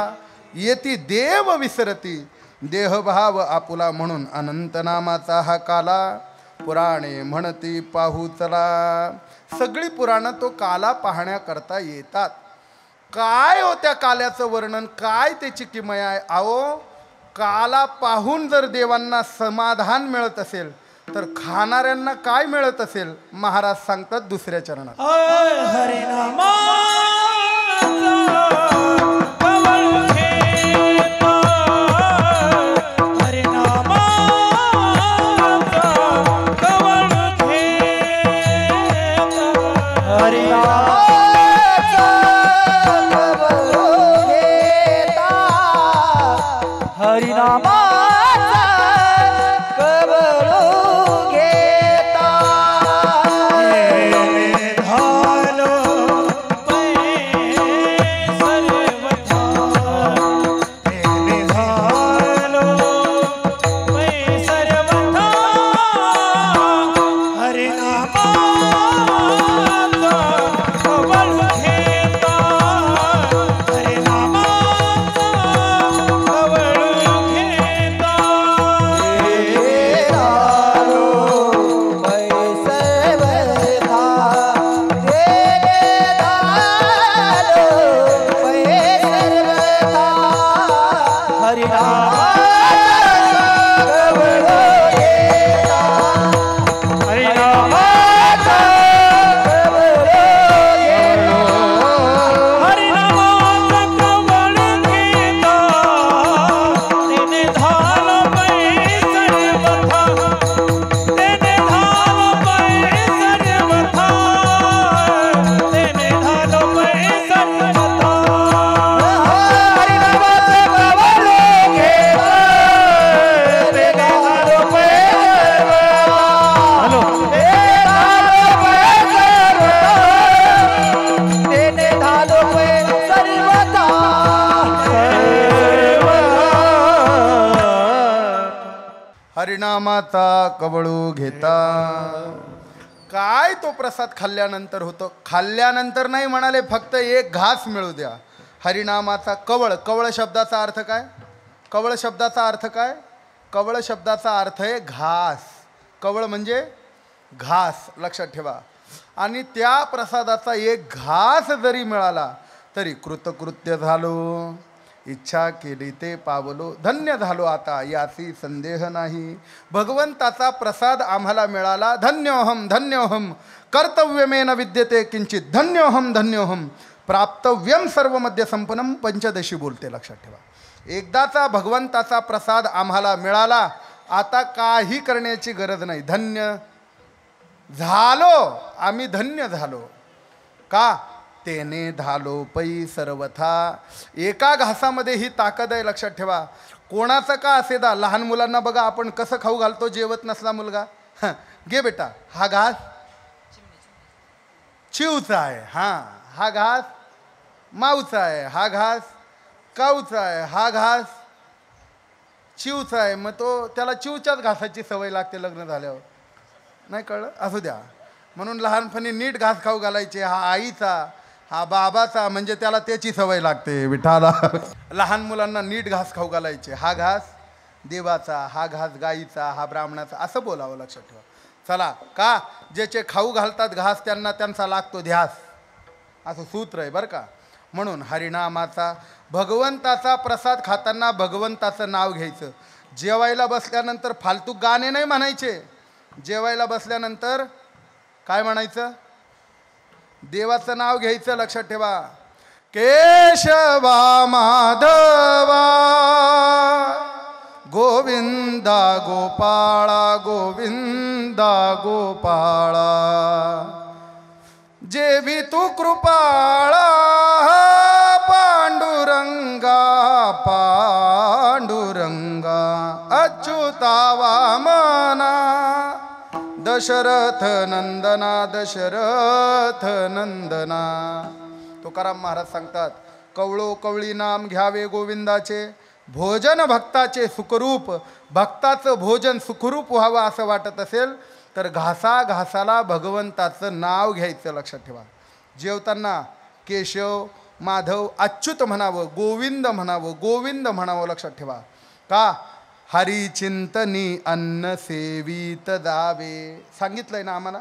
Speaker 1: येती देव विसरती देहभाव आपुला. म्हणून अनंत नामाचा हा काला पुराणे म्हणती पाहू चला. सगळी पुराणं तो काला पाहण्याकरता येतात. काय हो त्या काल्याचं वर्णन, काय त्याची किमया आहे. अहो, काला पाहून जर देवांना समाधान मिळत असेल तर खाणाऱ्यांना काय मिळत असेल. महाराज सांगतात दुसऱ्या चरणात. हरिनामाचा कवळू घेता. काय तो प्रसाद खाल्ल्यानंतर होतो. खाल्ल्यानंतर नाही म्हणाले, फक्त एक घास मिळू द्या. हरिनामाचा कवळ. कवळ शब्दाचा अर्थ काय? कवळ शब्दाचा अर्थ काय? कवळ शब्दाचा अर्थ आहे घास. कवळ म्हणजे घास. लक्षात ठेवा. आणि त्या प्रसादाचा एक घास जरी मिळाला तरी कृतकृत्य झालो. इच्छा केली ते पावलो. धन्य झालो आता यासी संदेह नाही. भगवंताचा प्रसाद आम्हाला मिळाला. धन्योहम धन्योहम कर्तव्यमेन विद्यते किंचित धन्योहम धन्योहम प्राप्तव्यम सर्व मध्य संपन्नम. पंचदशी बोलते. लक्षात ठेवा. एकदाचा भगवंताचा प्रसाद आम्हाला मिळाला, आता काही करण्याची गरज नाही. धन्य झालो. आम्ही धन्य झालो. का? तेने धालो पै सर्वथा. एका घासामध्ये ही ताकद आहे, लक्षात ठेवा. कोणाचं का असे दा, लहान मुलांना बघा आपण कसं खाऊ घालतो, जेवत नसला मुलगा, घे बेटा हा घास चिवचा आहे, हा घास माऊचा आहे, हा घास काऊचा आहे, हा घास चिवचा आहे. मग तो त्याला चिवच्याच घासाची सवय लागते लग्न झाल्यावर. नाही कळलं, असू द्या. म्हणून लहानपणी नीट घास खाऊ घालायचे. हा आईचा, हा बाबाचा, म्हणजे त्याला त्याची सवय लागते विठाला. लहान मुलांना नीट घास खाऊ घालायचे. हा घास देवाचा, हा घास गाईचा, हा ब्राह्मणाचा, असं बोलावं, लक्षात ठेवा. चला, का ज्याचे खाऊ घालतात घास त्यांना त्यांचा लागतो ध्यास, असं सूत्र आहे बरं का. म्हणून हरिनामाचा, भगवंताचा प्रसाद खाताना भगवंताचं नाव घ्यायचं. जेवायला बसल्यानंतर फालतू गाणे नाही म्हणायचे. जेवायला बसल्यानंतर काय म्हणायचं? देवाचं नाव घ्यायचं, लक्षात ठेवा. केशवा माधवा गोविंदा गोपाळा, गोविंदा गोपाळा, जेवी तू कृपाळा पांडुरंगा, पांडुरंगा अच्युता वामना दशरथ नंदना, दशरथ नंदना. तुकाराम महाराज सांगतात, कवळो कवळी नाम घ्यावे गोविंदाचे, भोजन भक्ताचे सुखरूप. भक्ताचं भोजन सुखरूप व्हावं असं वाटत असेल तर घासा घासाला भगवंताचं नाव घ्यायचं, लक्षात ठेवा. जेवताना केशव माधव अच्युत म्हणावं, गोविंद म्हणावं, गोविंद म्हणावं, लक्षात ठेवा. का? हरिचिंतनी अन्न सेवित जावे, सांगितलंय ना आम्हाला.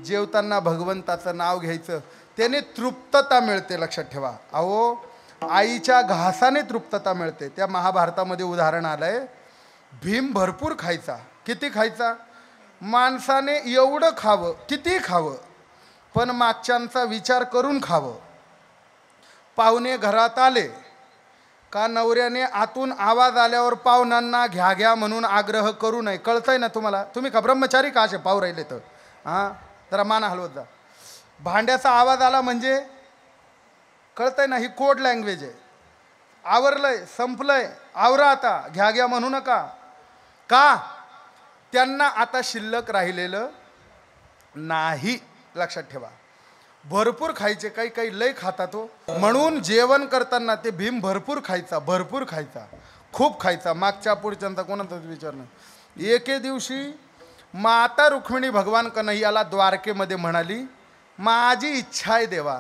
Speaker 1: जेवताना भगवंताचं नाव घ्यायचं, त्याने तृप्तता मिळते, लक्षात ठेवा. अहो, आईच्या घासाने तृप्तता मिळते. त्या महाभारतामध्ये उदाहरण आलंय. भीम भरपूर खायचा. किती खायचा? माणसाने एवढं खावं, किती खावं, पण मागच्यांचा विचार करून खावं. पाहुणे घरात आले का नवऱ्याने आतून आवाज आल्यावर पाहुण्यांना घ्या घ्या म्हणून आग्रह करू नये. कळतंय ना तुम्हाला? तुम्ही का ब्रह्मचारी का असे पाहू राहिले तर? जरा मान हलवत जा. भांड्याचा आवाज आला म्हणजे कळतंय ना, ही कोड लँग्वेज आहे. आवरलंय, संपलंय, आवरा आता, घ्या घ्या म्हणू नका. का? त्यांना आता शिल्लक राहिलेलं नाही, लक्षात ठेवा. भरपूर खायचे, काही काही लय खातात हो. म्हणून जेवण करताना ते भीम भरपूर खायचा, भरपूर खायचा, खूप खायचा. मागच्या पुढच्यांचा कोणाचाच विचार नाही. एके दिवशी माता रुक्मिणी भगवान कन्हैयाला द्वारकेमध्ये म्हणाली, माझी इच्छा आहे देवा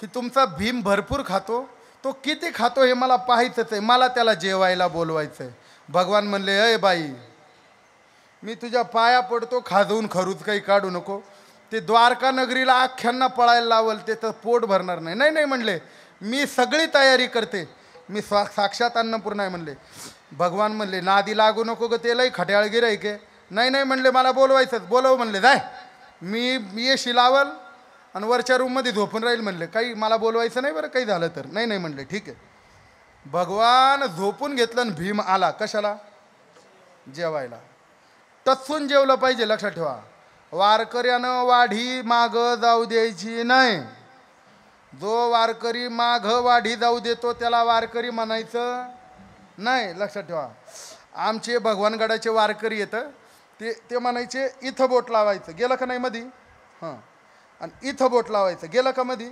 Speaker 1: की तुमचा भीम भरपूर खातो, तो किती खातो हे मला पाहायचंच आहे, मला त्याला जेवायला बोलवायचं आहे. भगवान म्हणले, अय बाई, मी तुझ्या पाया पडतो, खाजवून खरूच काही काढू नको. ते द्वारका नगरीला आख्यांना पळायला लावल, ते तर पोट भरणार नाही. नाही नाही म्हणले, मी सगळी तयारी करते, मी साक्षात अन्नपूर्णा आहे म्हणले. भगवान म्हणले, नादी लागू नको ग, ते लई खट्याळ गिराईक आहे. नाही नाही म्हणले, मला बोलवायचंच. बोलव म्हणले, जाय, मी येशी लावल आणि वरच्या रूममध्ये झोपून राहील म्हणले. काही मला बोलवायचं नाही बरं, काही झालं तर. नाही नाही म्हणले, ठीक आहे. भगवान झोपून घेतलं आणि भीम आला. कशाला? जेवायला. टचून जेवलं पाहिजे, लक्षात ठेवा. वारकऱ्यानं वाढी माग जाऊ द्यायची नाही. जो वारकरी माग वाढी जाऊ देतो त्याला वारकरी म्हणायचं नाही, लक्षात ठेवा. आमचे भगवानगडाचे वारकरी येतं, ते म्हणायचे इथं बोट लावायचं, गेलं का नाही मधी, आणि इथं बोट लावायचं, गेलं का मधी.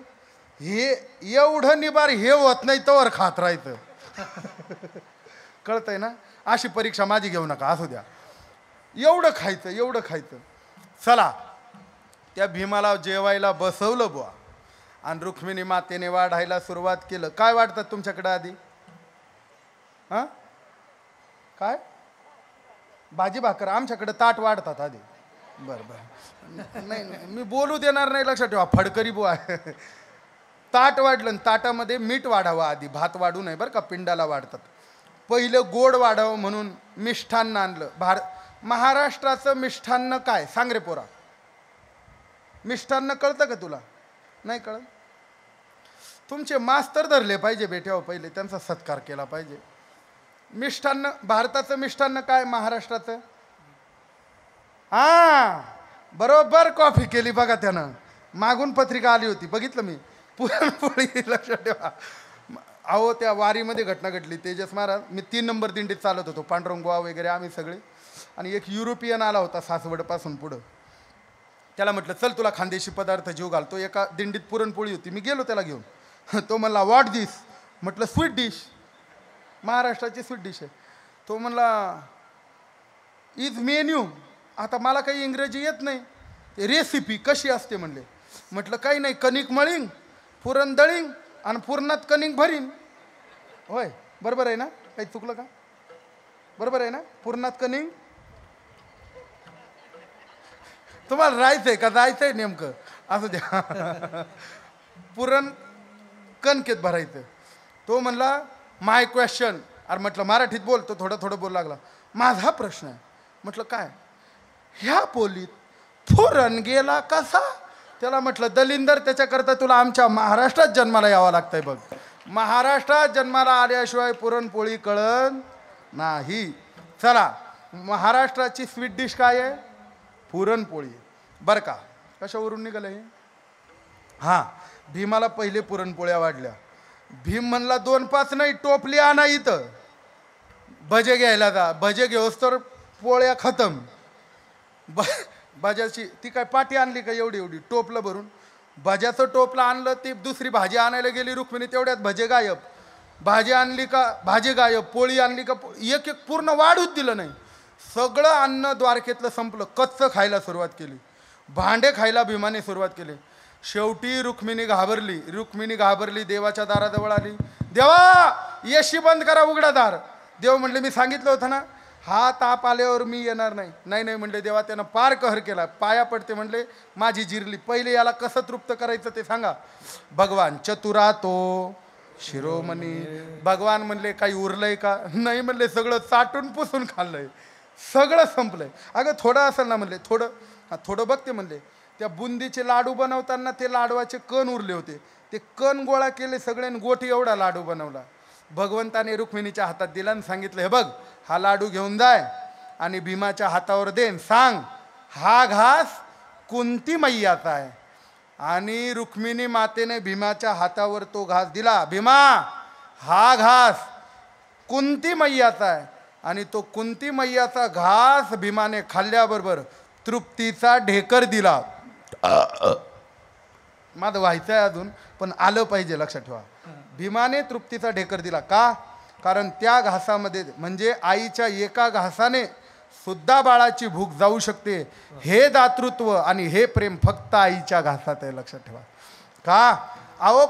Speaker 1: हे एवढं निबार हे होत नाही तोवर खात राहायचं. कळतंय ना? अशी परीक्षा माझी घेऊ नका, असू द्या. एवढं खायचं, एवढं खायचं. चला, त्या भीमाला जेवायला बसवलं बुवा, आणि रुक्मिणी मातेने वाढायला सुरुवात केलं. काय वाढतात तुमच्याकडे आधी? काय? भाजी भाकर. आमच्याकडे ताट वाढतात आधी. बरं बरं, नाही नाही मी बोलू देणार नाही, लक्षात ठेवा. फडकरी बुवा. ताट वाढलं, आणि ताटामध्ये मीठ वाढावं आधी, भात वाढू नये बरं का, पिंडाला वाढतात. पहिलं गोड वाढावं म्हणून मिष्ठान्न आणलं. महाराष्ट्राचं मिष्ठान्न काय सांग रे पोरा? मिष्ठान्न कळतं का तुला? नाही कळत? तुमचे मास्तर धरले पाहिजे बेट्यावर, पहिले त्यांचा सत्कार केला पाहिजे. मिष्ठान्न, भारताचं मिष्ठान्न काय, महाराष्ट्राचं? बरोबर कॉफी केली बघा त्यानं. मागून पत्रिका आली होती, बघितलं मी. पुरणपोळी लक्षात ठेवा. अहो त्या वारीमध्ये घटना घडली. तेजस महाराज, मी 3 नंबर दिंडीत चालत होतो, पांडुरंगबुवा वगैरे आम्ही सगळे, आणि एक युरोपियन आला होता सासवडपासून पुढं. त्याला म्हटलं चल तुला खानदेशी पदार्थ जीव घालतो. एका दिंडीत पुरणपोळी होती, मी गेलो त्याला घेऊन. तो म्हणला व्हॉट दिस? म्हटलं स्वीट डिश, महाराष्ट्राची स्वीट डिश आहे. तो म्हणला इज मेन्यू. आता मला काही इंग्रजी येत नाही, रेसिपी कशी असते म्हणले. म्हटलं काही नाही, कणिक मळीन, पुरण दळीन आणि पुरणात कणिक भरीन. होय बरोबर आहे ना, काही चुकलं का? बरोबर आहे ना, पुरणात कणिक. तुम्हाला राहायचंय का जायचंय नेमकं? असं द्या. पुरण कणकेत भरायचं. तो म्हणला माय क्वेश्चन. अरे म्हटलं मराठीत बोल. तो थोडं थोडं बोलू लागला. माझा प्रश्न आहे. म्हटलं काय? ह्या पोलीत पुरण गेला कसा? त्याला म्हटलं दलिंदर, त्याच्याकरता तुला आमच्या महाराष्ट्रात जन्माला यावं लागतंय बघ. महाराष्ट्रात जन्माला आल्याशिवाय पुरणपोळी कळण नाही. चला, महाराष्ट्राची स्वीट डिश काय आहे? पुरणपोळी. बरं का, कशावरून निघालं हे? हां, भीमाला पहिले पुरणपोळ्या वाढल्या. भीम म्हणला 2-5 नाही, टोपली आणा इथं, भजे घ्यायला जा. भजे घेऊस तर पोळ्या खतम. भाज्याची ती काय पाटी आणली का एवढी एवढी टोपलं भरून? भाज्याचं टोपलं आणलं, ती दुसरी भाजी आणायला गेली रुक्मिणी, तेवढ्यात भजे गायब. भाजी आणली का भाजी गायब, पोळी आणली का एक एक पूर्ण वाढूच दिलं नाही. सगळं अन्न द्वारकेतलं संपलं. कच्चं खायला सुरुवात केली, भांडे खायला भीमाने सुरुवात केली. शेवटी रुक्मिणी घाबरली, देवाच्या दाराजवळ आली. देवा येशी बंद करा, उघडा दार. देव म्हणले मी सांगितलं होतं ना, हा ताप आल्यावर मी येणार नाही. नाही म्हणले देवा. त्यानं पार कहर केला. पाया पडते म्हणले माझी जिरली. पहिले याला कसं तृप्त करायचं ते सांगा. भगवान चतुरा तो शिरोमणी. भगवान म्हणले काही उरलंय का? नाही म्हणले सगळं चाटून पुसून खाल्लंय, सगळं संपलंय. अगं थोडं असेल ना म्हणले. थोडं. हा थोडं बघते म्हणले. त्या बुंदीचे लाडू बनवताना ते लाडवाचे कण उरले होते, ते कण गोळा केले सगळ्यांनी, गोठी एवढा लाडू बनवला. भगवंताने रुक्मिणीच्या हातात दिला आणि सांगितलं हे बघ, हा लाडू घेऊन जाय आणि भीमाच्या हातावर देन. सांग हा घास कुंती मैयाचा आहे. आणि रुक्मिणी मातेने भीमाच्या हातावर तो घास दिला. भीमा हा घास कुंती मैयाचा आहे. आणि तो कुंती मैयाचा घास भीमाने खाल्ल्याबरोबर तृप्तीचा ढेकर दिला. माझं व्हायचं आहे अजून, पण आलं पाहिजे, लक्षात ठेवा. भीमाने तृप्तीचा ढेकर दिला का? कारण त्या घासामध्ये म्हणजे आईच्या एका घासाने सुद्धा बाळाची भूक जाऊ शकते. हे दातृत्व आणि हे प्रेम फक्त आईच्या घासात आहे, लक्षात ठेवा. का? अहो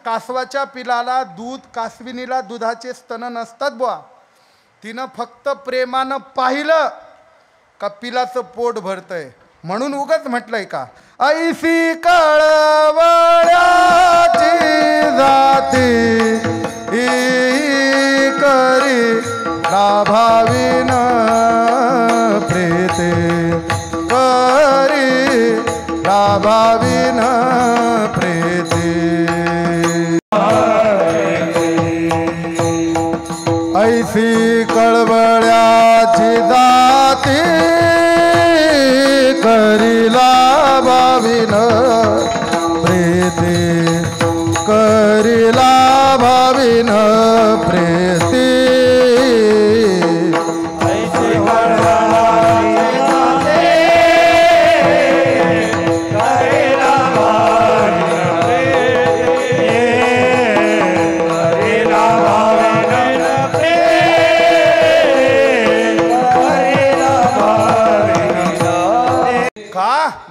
Speaker 1: कासवाच्या पिलाला दूध, कासविनीला दुधाचे स्तन नसतात बुवा. तिनं फक्त प्रेमानं पाहिलं का पिलाचं पोट भरतंय म्हणून उगाच म्हटलंय का ऐसी कळवळ्याची जाती करी लाभाविन प्रीते करी लाभाविन प्रीते ऐसी कळवळ्याची जाती करीला भाविन प्रीती करीला भाविन प्रीती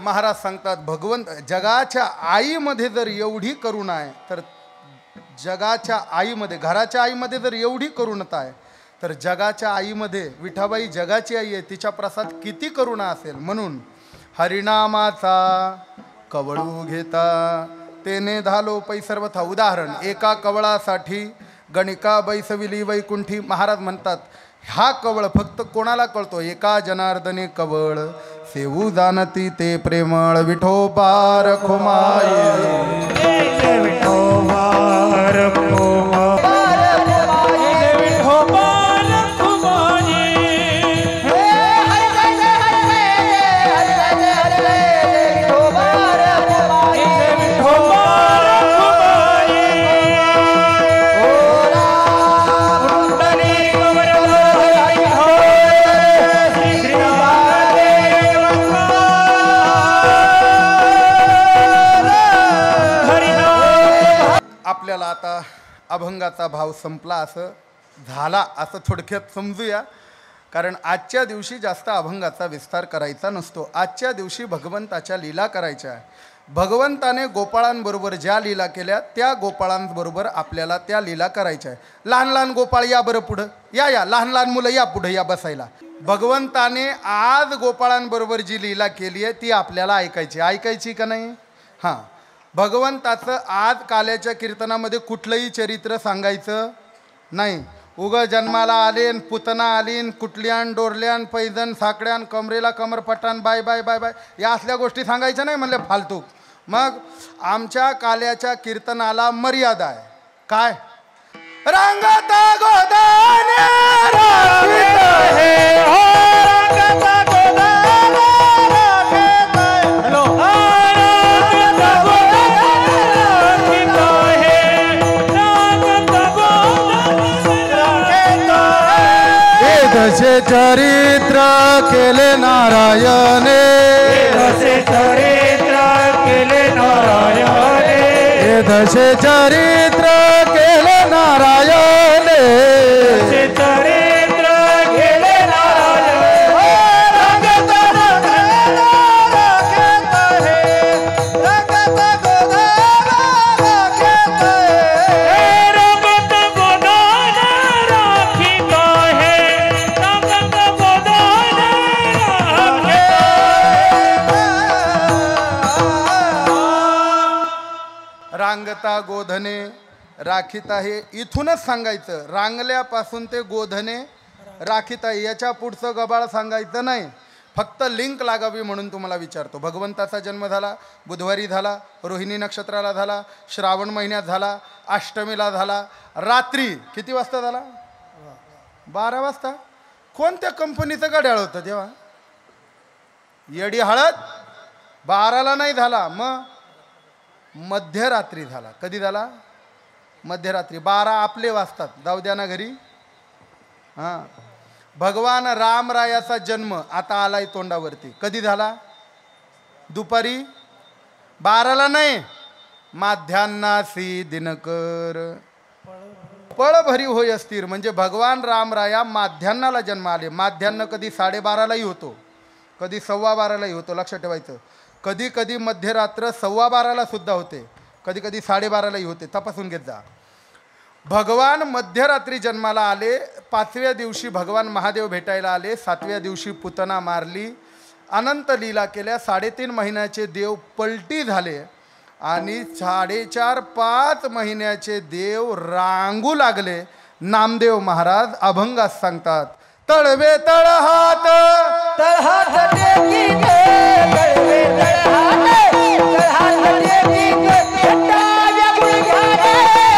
Speaker 1: महाराज सांगतात भगवंत जगाच्या आईमध्ये जर एवढी करुणा आहे तर जगाच्या आईमध्ये घराच्या आईमध्ये जर एवढी करुणता आहे तर जगाच्या आईमध्ये विठाबाई जगाची आई आहे तिच्या प्रसाद किती करुणा असेल. म्हणून हरिनामाचा कवळू घेता तेने धालो पै सर्वथा. उदाहरण एका कवळासाठी गणिका बैसविली वैकुंठी. महाराज म्हणतात हा कवळ फक्त कोणाला कळतो? एका जनार्दने कवळ सेवू जाणती ते प्रेमळ. विठोबा रखुमाई विठोबा आता अभंगाचा भाव संपला असं झाला असं थोडक्यात समजूया. कारण आजच्या दिवशी जास्त अभंगाचा विस्तार करायचा नसतो. आजच्या दिवशी भगवंताच्या लीला करायच्या आहे. भगवंताने गोपाळांबरोबर ज्या लीला केल्या त्या गोपाळांबरोबर आपल्याला त्या लीला करायच्या आहे. लहान लहान गोपाळ या बरं पुढं या या लहान लहान मुलं या पुढं या बसायला. भगवंताने आज गोपाळांबरोबर जी लीला केली आहे ती आपल्याला ऐकायची का नाही? हां, भगवंताचं आज काल्याच्या कीर्तनामध्ये कुठलंही चरित्र सांगायचं नाही. उग जन्माला आलेन पुतना आलीन कुटल्यान डोरल्यान पैजन साकड्यान कमरेला कमरपट्टान बाय बाय बाय बाय या असल्या गोष्टी सांगायच्या नाही म्हणले फालतू. मग आमच्या काल्याच्या कीर्तनाला मर्यादा आहे. काय? रंगता गोदाने राखीत आहे, हो रंगता गोदाने राखीत आहे. हॅलो, रंगता गोदाने राखीत आहे, रंगता गोदाने राखीत आहे. वेदचे चरित्र केले नारायणे,
Speaker 2: वेदचे चरित्र केले नारायणे,
Speaker 1: वेदचे चरित्र केले नारायणे,
Speaker 2: वेदचे चरित्र केले नारायणे.
Speaker 1: रंगता गोदाने राखीत आहे, रंगता गोदाने राखीत आहे.
Speaker 2: रंगत गोदान राखीत आहे, रंगत गोदान राखीत
Speaker 1: रांगता गोधने राखीत आहे. इथूनच सांगायचं, रांगल्यापासून ते गोधने राखीत आहे. याच्या पुढचं गबाळ सांगायचं नाही. फक्त लिंक लागावी म्हणून तुम्हाला विचारतो. भगवंताचा जन्म झाला, बुधवारी झाला, रोहिणी नक्षत्राला झाला, श्रावण महिन्यात झाला, अष्टमीला झाला, रात्री किती वाजता झाला? 12 वाजता. कोणत्या कंपनीचं घड्याळ होतं तेव्हा? येडी हळद. 12ला नाही झाला, मग मध्यरात्री झाला. कधी झाला? मध्यरात्री. 12 आपले वाजतात. जाऊ द्या ना घरी. हां, भगवान रामरायाचा जन्म आता आलाय तोंडावरती. कधी झाला? दुपारी 12ला नाही, माध्यान्नासी दिनकर पळभरी होय अस्थिर. म्हणजे भगवान रामराया माध्यान्नाला जन्म आले. माध्यान्न कधी 12:30लाही होतो, कधी 12:15लाही होतो. लक्षात ठेवायचं. कधी कधी मध्यरात्र 12:15ला सुद्धा होते, कधी कधी 12:30लाही होते. तपासून घेत जा. भगवान मध्यरात्री जन्माला आले. 5व्या दिवशी भगवान महादेव भेटायला आले. 7व्या दिवशी पुतना मारली, अनंत लीला केल्या. 3.5 महिन्याचे देव पलटी झाले आणि 4.5 महिन्याचे देव रांगू लागले. नामदेव महाराज अभंगात सांगतात, तळवे तळहात
Speaker 3: तळहात टेकीत, तळवे तळहात, तळहात टेकीत, डाव्या गुडघ्याने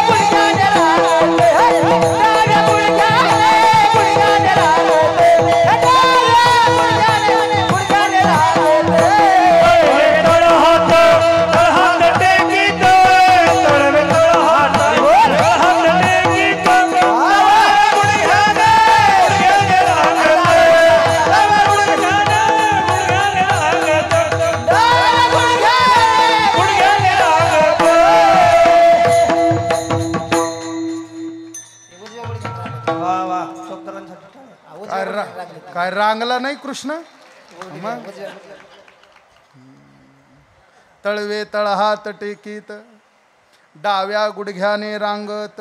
Speaker 3: गुडघ्याने राहते, डाव्या गुडघ्याने गुडघ्याने राहते, डाव्या गुडघ्याने राहते.
Speaker 2: तळहात तळहात टेकीत, तळवे तळहात तळहात टेकीत,
Speaker 3: डाव्या गुडघ्याने
Speaker 2: गुडघ्याने
Speaker 1: काय रांगला नाही कृष्ण? मग तळवे तळहात टेकीत, डाव्या गुडघ्याने रांगत,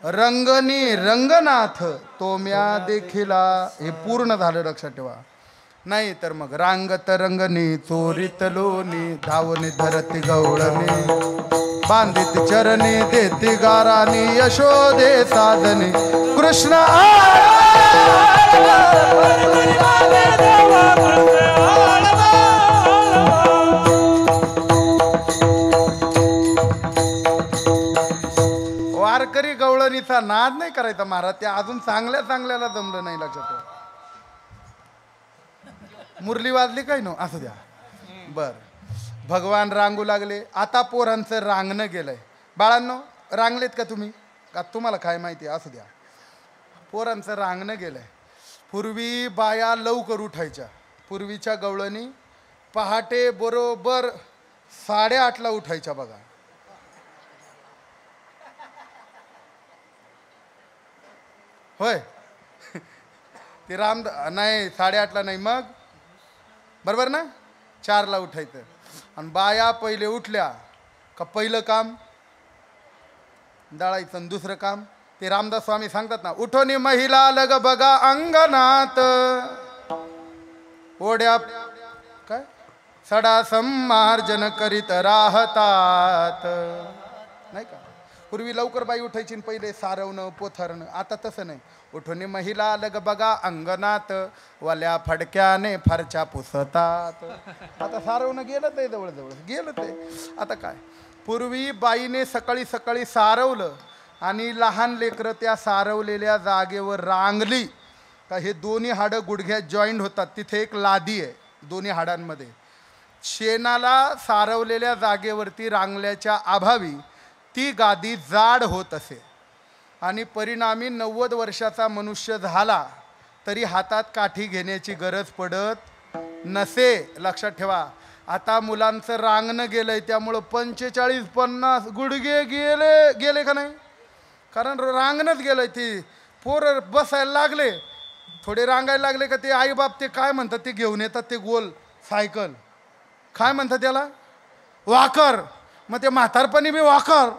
Speaker 1: रंगनी रंगनाथ तोम्या देखिला. हे पूर्ण झालं, लक्षात ठेवा. नाही तर मग रांगत रंगनी चोरीत लोणी, धावणी धरती गवळणी, बांधित चरणी देती गारानी, यशोदे साधनी कृष्ण वारकरी गवळणीचा नाद नाही करायचा महाराज. त्या अजून चांगल्या चांगल्याला जमलं नाही. लक्षात ठेवा. मुरली वाजली काय नो असू द्या. बर, भगवान रांगू लागले. आता पोरांचं रांगणं गेलंय. बाळांनो, रांगलेत का तुम्ही? का तुम्हाला काय माहिती? असू द्या. पोरांचं रांगणं गेलंय. पूर्वी बाया लवकर उठायच्या. पूर्वीच्या गवळणी पहाटे बरोबर 8:30ला उठायच्या बघा. होय ते राम नाही 8:30ला नाही मग बरोबर ना 4ला उठायचं आणि बाया पहिले उठल्या का पहिलं काम दळायचं आणि दुसरं काम ते रामदास स्वामी सांगतात ना उठोनी महिला लग बघा अंगणात ओढ्या काय सडा संमार्जन करीत राहतात नाही का पूर्वी लवकर बाई उठायची आणि पहिले सारवणं पोथरणं आता तसं नाही उठून महिला लग बघा अंगणात वाल्या फडक्याने फरच्या पुसतात आता सारवणं गेलं ते जवळजवळ गेलं ते आता काय पूर्वी बाईने सकाळी सकाळी सारवलं आणि लहान लेकरं त्या सारवलेल्या जागेवर रांगली का हे दोन्ही हाडं गुडघ्यात जॉईंट होतात तिथे एक लादी आहे दोन्ही हाडांमध्ये शेणाला सारवलेल्या जागेवरती रांगल्याच्या अभावी ती गादी जाड होत असे आणि परिणामी 90 वर्षाचा मनुष्य झाला तरी हातात काठी घेण्याची गरज पडत नसे लक्षात ठेवा आता मुलांचं रांगणं गेलंय त्यामुळं 45-50 गुडघे गेले का नाही कारण रांगणंच गेलंय ती पोरं बसायला लागले थोडे रांगायला लागले का ते आईबाप ते काय म्हणतात ते घेऊन येतात ते गोल सायकल काय म्हणतात त्याला वाकर मग ते म्हातारपणी बी वाकर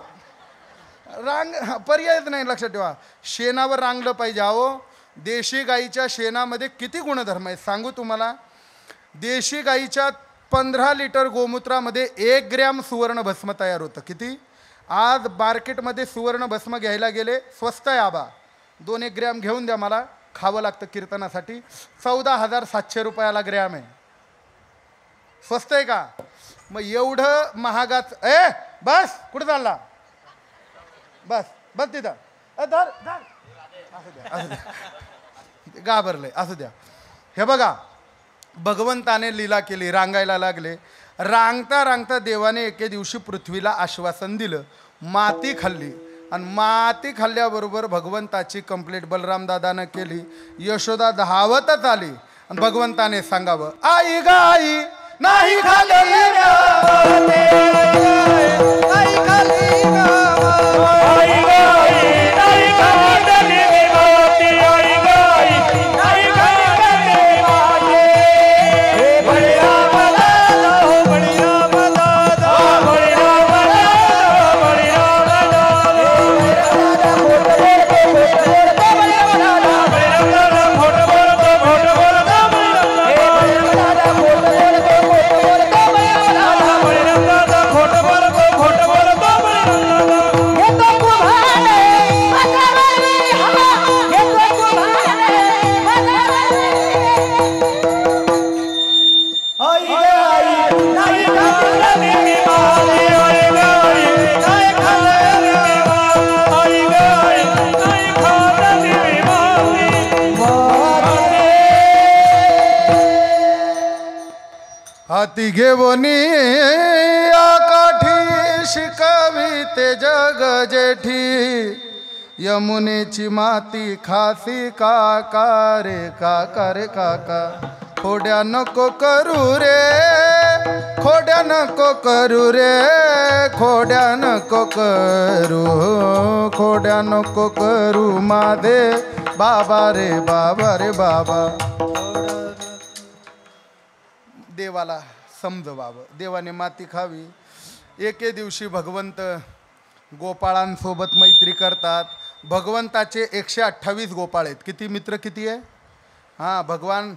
Speaker 1: रांग पर्यायच नाही लक्षात ठेवा शेणावर रांगलं पाहिजे अहो देशी गाईच्या शेणामध्ये किती गुणधर्म आहेत सांगू तुम्हाला देशी गाईच्या 15 लिटर गोमूत्रामध्ये 1 ग्रॅम सुवर्ण भस्म तयार होतं किती आज मार्केटमध्ये सुवर्ण भस्म घ्यायला गेले स्वस्त आहे आबा 2-1 ग्रॅम घेऊन द्या मला खावं लागतं कीर्तनासाठी 14,700 रुपयाला ग्रॅम आहे स्वस्त आहे का मग एवढं महागात बस कुठं चालला बस बस तिथं धर असू द्या घाबरलंय असू द्या हे बघा भगवंताने लीला केली रांगायला लागले रांगता रांगता देवाने एके दिवशी पृथ्वीला आश्वासन दिलं माती खाल्ली आणि माती खाल्ल्याबरोबर भगवंताची कंप्लेंट बलराम दादानं केली यशोदा धावतच आली आणि भगवंताने सांगावं आई ग आई नाही खाल्ली हाती घेवनी आकाठी शिकावी ते जग जेठी यमुनेची माती खासी काका रे काका खोड्या नको करू रे खोड्या नको करू रे खोड्या नको करू खोड्या नको करू माझे बाबा रे बाबा देवाला समजवावं देवाने माती खावी एके दिवशी भगवंत गोपाळांसोबत मैत्री करतात भगवंताचे 128 गोपाळ आहेत किती मित्र किती आहे हां भगवान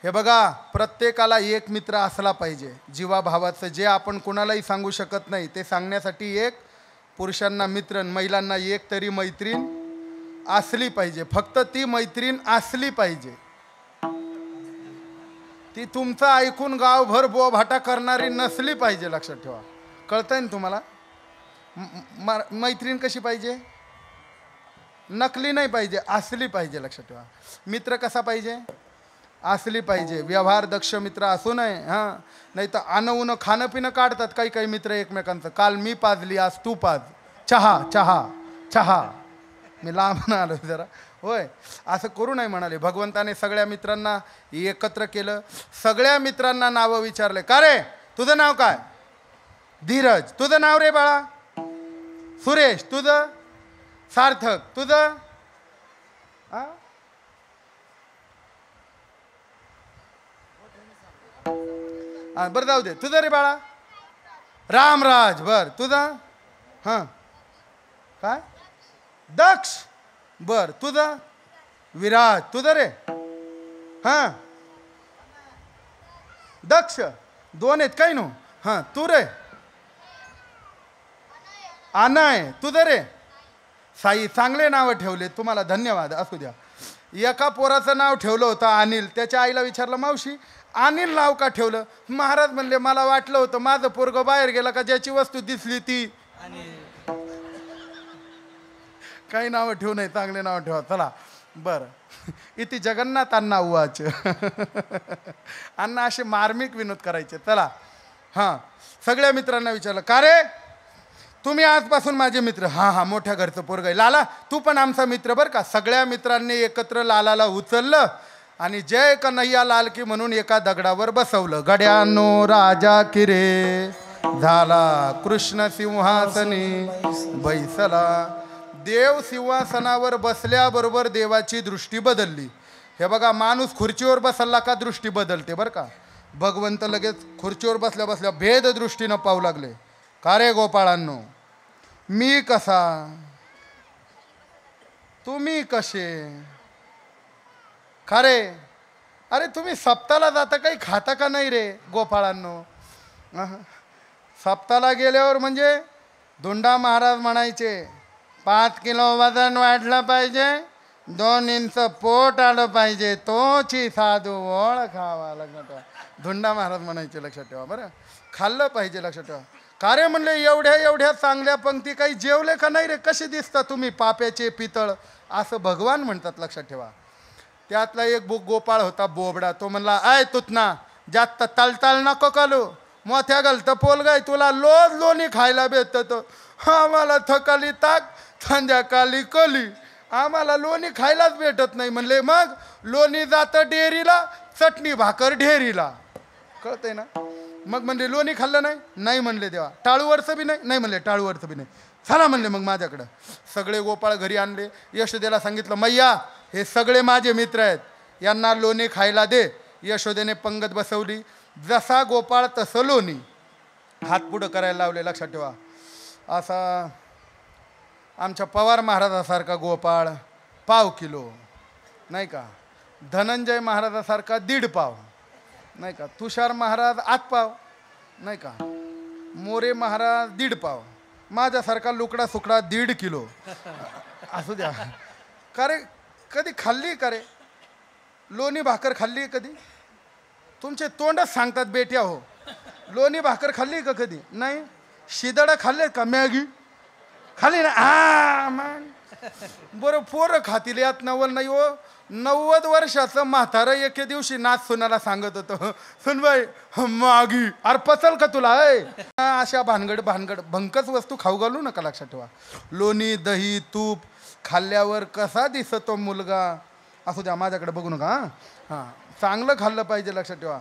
Speaker 1: हे बघा प्रत्येकाला एक मित्र असला पाहिजे जीवाभावाचं जे आपण कोणालाही सांगू शकत नाही ते सांगण्यासाठी एक पुरुषांना मित्र महिलांना एक तरी मैत्रीण असली पाहिजे फक्त ती मैत्रीण असली पाहिजे ती तुमचं ऐकून गावभर बोभाटा करणारी नसली पाहिजे लक्षात ठेवा कळतंय ना तुम्हाला मैत्रीण कशी पाहिजे नकली नाही पाहिजे असली पाहिजे लक्षात ठेवा मित्र कसा पाहिजे असली पाहिजे व्यवहार दक्ष मित्र असू नये हां नाही तर आणवून खाणं पिणं काढतात काही काही मित्र एकमेकांचं काल मी पाजली आज तू पाज चहा चहा चहा मी लांब आलो जरा होय असं करू नये म्हणाले भगवंताने सगळ्या मित्रांना एकत्र केलं सगळ्या मित्रांना नावं विचारले का रे तुझं नाव काय धीरज तुझं नाव रे बाळा सुरेश तुझं सार्थक तुझं हा बरं जाऊ दे. तुझं रे बाळा रामराज. बर तुझा हां काय दक्ष. बर तुझा विराज. तुझं रे हां दक्ष. दोन आहेत काही नो. हां तू रे अनय. तुझं रे साई. चांगले नावं ठेवले तुम्हाला धन्यवाद. असू द्या. एका पोराचं नाव ठेवलं होतं अनिल. त्याच्या आईला विचारलं मावशी अनिल नाव का ठेवलं. महाराज म्हणले मला वाटलं होतं माझं पोरगं बाहेर गेला का ज्याची वस्तू दिसली ती. काही नावं ठेवू नये चांगले नाव ठेवा. चला बरं. इथे जगन्नाथ अण्णा उवाच अण्णा असे मार्मिक विनोद करायचे. चला हां सगळ्या मित्रांना विचारलं का रे तुम्ही आजपासून माझे मित्र. हां हां मोठ्या घरचं पोरग आहे. लाला तू पण आमचा मित्र बरं का. सगळ्या मित्रांनी एकत्र लालाला उचललं आणि जय कन्हैया लाल की म्हणून एका दगडावर बसवलं. गड्यानो राजा किरे झाला कृष्ण सिंहासनी बैसला. देव सिंहासनावर बसल्याबरोबर देवाची दृष्टी बदलली. हे बघा माणूस खुर्चीवर बसला का दृष्टी बदलते बरं का. भगवंत लगेच खुर्चीवर बसल्या बसल्या भेद दृष्टीनं पाहू लागले. का रे गोपाळांनो मी कसा तुम्ही कसे. खरे अरे तुम्ही सप्ताला जाता काही खाता का नाही रे गोपाळांनो. सप्ताला गेल्यावर म्हणजे धुंडा महाराज म्हणायचे 5 किलो वजन वाढलं पाहिजे 2 इंच पोट आलं पाहिजे तोची साधू ओळ खावा लागणार. धुंडा महाराज म्हणायचे लक्षात ठेवा बरं. खाल्लं पाहिजे लक्षात ठेवा. का रे म्हणले एवढ्या एवढ्या चांगल्या पंक्ती काही जेवले का नाही रे कसे दिसता तुम्ही पाप्याचे पितळ असं भगवान म्हणतात लक्षात ठेवा. त्यातला एक गोपाळ होता बोबडा. तो म्हणला आय तुतना जास्त तलतल नको कलू मोठ्या गलत पोलगाय तुला लोज लोणी खायला भेटतं. आम्हाला थकाली ताक संध्याकाळी कली आम्हाला लोणी खायलाच भेटत नाही. म्हणले मग लोणी जातं डेअरीला चटणी भाकर ढेरीला. कळतंय ना. मग म्हणले लोणी खाल्लं नाही. नाही म्हणले देवा. टाळूवरचं बी नाही. नाही म्हणले टाळूवरचं बी नाही. चला म्हणले मग माझ्याकडं. सगळे गोपाळ घरी आणले. यशोदेला सांगितलं मैया हे सगळे माझे मित्र आहेत यांना लोणी खायला दे. यशोदेने पंगत बसवली. जसा गोपाळ तसं लोणी. हात पुढं करायला लावले लक्षात ठेवा. असा आमच्या पवार महाराजासारखा गोपाळ 1/2 किलो नाही का. धनंजय महाराजासारखा 1.5 पाव नाही का. तुषार महाराज 8 पाव नाही का. मोरे महाराज 1.5 पाव. माझ्यासारखा लुकडा सुकडा 1.5 किलो. असू द्या. का रे कधी खाल्ली का रे लोणी भाकर खाल्ली कधी. तुमचे तोंडच सांगतात बेट्या हो. लोणी भाकर खाल्ली का कधी नाही. शिदडा खाल्ले का मॅगी खाली ना. हा मग बरं पोरं खातील यात नवल नाही हो. 90 वर्षाचं म्हातारं एके दिवशी नाच सुनाला सांगत होतं सुनबाई मागी अरे पचल का तुला अशा भानगड भंकच वस्तू खाऊ घालू नका लक्षात ठेवा. लोणी दही तूप खाल्ल्यावर कसा दिसतो मुलगा. असू द्या माझ्याकडे बघू नका. हां चांगलं खाल्लं पाहिजे लक्षात ठेवा.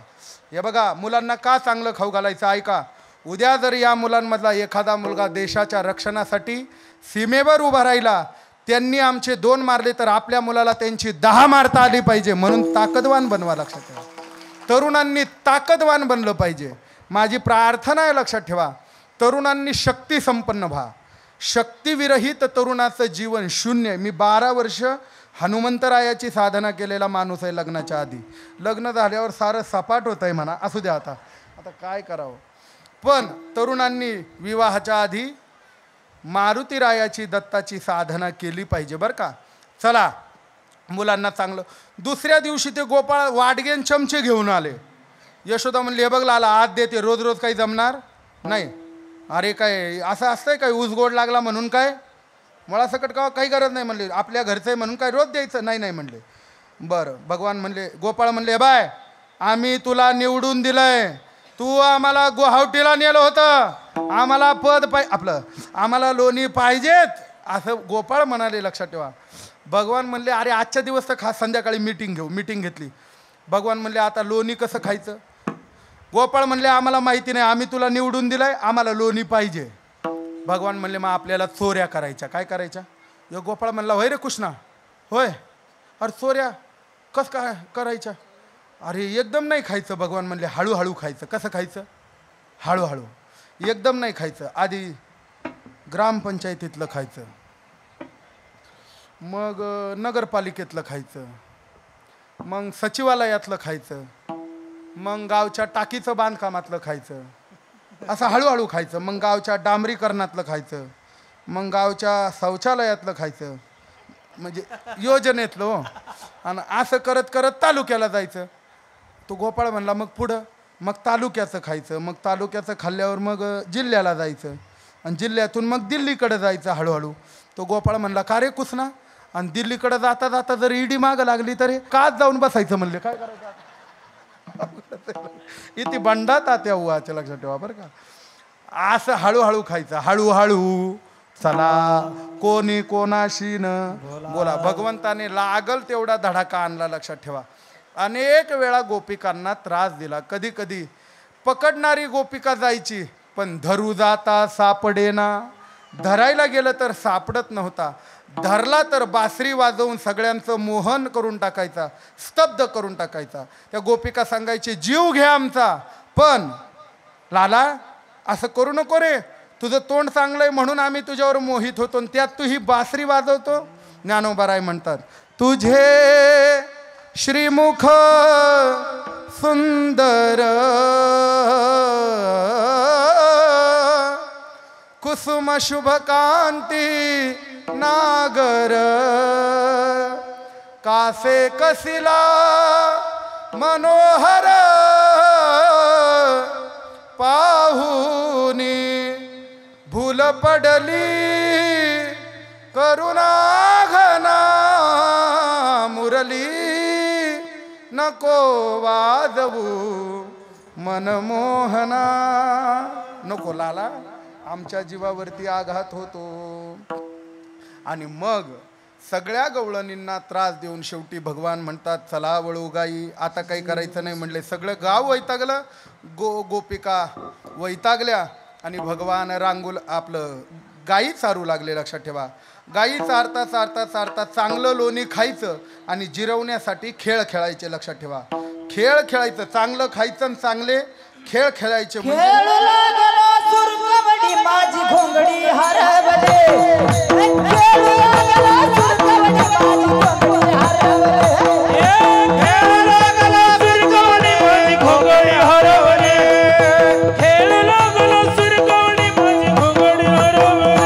Speaker 1: हे बघा मुलांना का चांगलं खाऊ घालायचं ऐका. उद्या जर या मुलांमधला एखादा मुलगा देशाच्या रक्षणासाठी सीमेवर उभा राहिला त्यांनी आमचे 2 मारले तर आपल्या मुलाला त्यांची 10 मारता आली पाहिजे. म्हणून ताकदवान बनवा लक्षात ठेवा. तरुणांनी ताकदवान बनलं पाहिजे. माझी प्रार्थना आहे लक्षात ठेवा. तरुणांनी शक्ती संपन्न व्हा. शक्तीविरहित तरुणाचं जीवन शून्य. मी 12 वर्ष हनुमंतरायाची साधना केलेला माणूस आहे लग्नाच्या आधी. लग्न झाल्यावर सारं सपाट होत आहे म्हणा. असू द्या आता काय करावं. पण तरुणांनी विवाहाच्या आधी मारुतीरायाची दत्ताची साधना केली पाहिजे बरं का. चला मुलांना चांगलं. दुसऱ्या दिवशी ते गोपाळ वाडगेन चमचे घेऊन आले. यशोदा म्हणली हे बघ लाला आज देते रोज रोज काही जमणार नाही. अरे काय असं असतंय काय ऊस गोड लागला म्हणून काय मला सकट का काही गरज नाही म्हणले. आपल्या घरचं आहे म्हणून काय रोज द्यायचं नाही. नाही म्हणले. बरं भगवान म्हणले गोपाळ म्हणले बाय आम्ही तुला निवडून दिलंय. तू आम्हाला गुवाहाटीला नेलं होतं. आम्हाला पद आपलं आम्हाला लोणी पाहिजेत असं गोपाळ म्हणाले लक्षात ठेवा. भगवान म्हणले अरे आजच्या दिवस तर खास संध्याकाळी मीटिंग घेतली. भगवान म्हणले आता लोणी कसं खायचं. गोपाळ म्हणले आम्हाला माहिती नाही आम्ही तुला निवडून दिलंय आम्हाला लोणी पाहिजे. भगवान म्हणले मग आपल्याला चोऱ्या करायच्या. काय करायच्या. यो गोपाळ म्हणला होय रे कृष्णा होय अरे सोऱ्या कस काय करायच्या? अरे एकदम नाही खायचं. भगवान म्हणले हळूहळू खायचं. कसं खायचं? हळूहळू. एकदम नाही खायचं. आधी ग्रामपंचायतीतलं खायचं, मग नगरपालिकेतलं खायचं, मग सचिवालयातलं खायचं, मग गावच्या टाकीचं बांधकामातलं खायचं. असं हळूहळू खायचं. मग गावच्या डांबरीकरणातलं खायचं, मग गावच्या शौचालयातलं खायचं, म्हणजे योजनेतलं हो. आणि असं करत करत तालुक्याला जायचं. तो गोपाळ म्हणला मग पुढं, मग तालुक्याचं खायचं, मग तालुक्याचं खाल्ल्यावर मग जिल्ह्याला जायचं, आणि जिल्ह्यातून मग दिल्लीकडे जायचं हळूहळू. तो गोपाळ म्हणला का रे कुसना, आणि दिल्लीकडे जाता जाता जर ईडी मागं लागली तरी काच जाऊन बसायचं. म्हणले काय करायचं? इथे बंडा तात्या उवाच्या लक्षात ठेवा बरं का. असं हळूहळू खायचं. हळूहळू चला कोणी कोणाशी न बोला. भगवंताने लागल तेवढा धडाका आणला. लक्षात ठेवा. अनेक वेळा गोपिकांना त्रास दिला. कधी कधी पकडणारी गोपिका जायची, पण धरू जाता सापडेना. धरायला गेलं तर सापडत नव्हता. धरला तर बासरी वाजवून सगळ्यांचं मोहन करून टाकायचा, स्तब्ध करून टाकायचा. त्या गोपिका सांगायचे जीव घ्या आमचा, पण लाला असं करू नको रे, तुझं तोंड चांगलंय म्हणून आम्ही तुझ्यावर मोहित होतो, त्यात तू ही बासरी वाजवतो. ज्ञानोबाराय म्हणतात तुझे श्रीमुख सुंदर कुसुम शुभ कांती नागर कासे कसिला मनोहर पाहुनी भूल पडली करुणा घना मुरली नको वाजवू मनमोहना. नको लाला, आमच्या जीवावरती आघात होतो. आणि मग सगळ्या गवळणींना त्रास देऊन शेवटी भगवान म्हणतात चला वळू गाई, आता काही करायचं नाही. म्हणले सगळं गाव वैतागलं, गोपिका वैतागल्या, आणि भगवान रांगोल आपलं गाई चारू लागले. लक्षात ठेवा. गाई चारता चारता चारता चांगलं लोणी खायचं आणि जिरवण्यासाठी खेळ खेळायचे. लक्षात ठेवा. खेळ खेळायचं, चांगलं खायचं आणि चांगले खेळ खेळायचे.
Speaker 3: खेळू लागला सुरकवडी माझी घोंगडी हरवले. खेळू लागला सुरकवडी माझी घोंगडी हरवले.
Speaker 2: खेळू लागला सुरकवडी माझी घोंगडी हरवले. खेळू लागला सुरकवडी माझी घोंगडी हरवले.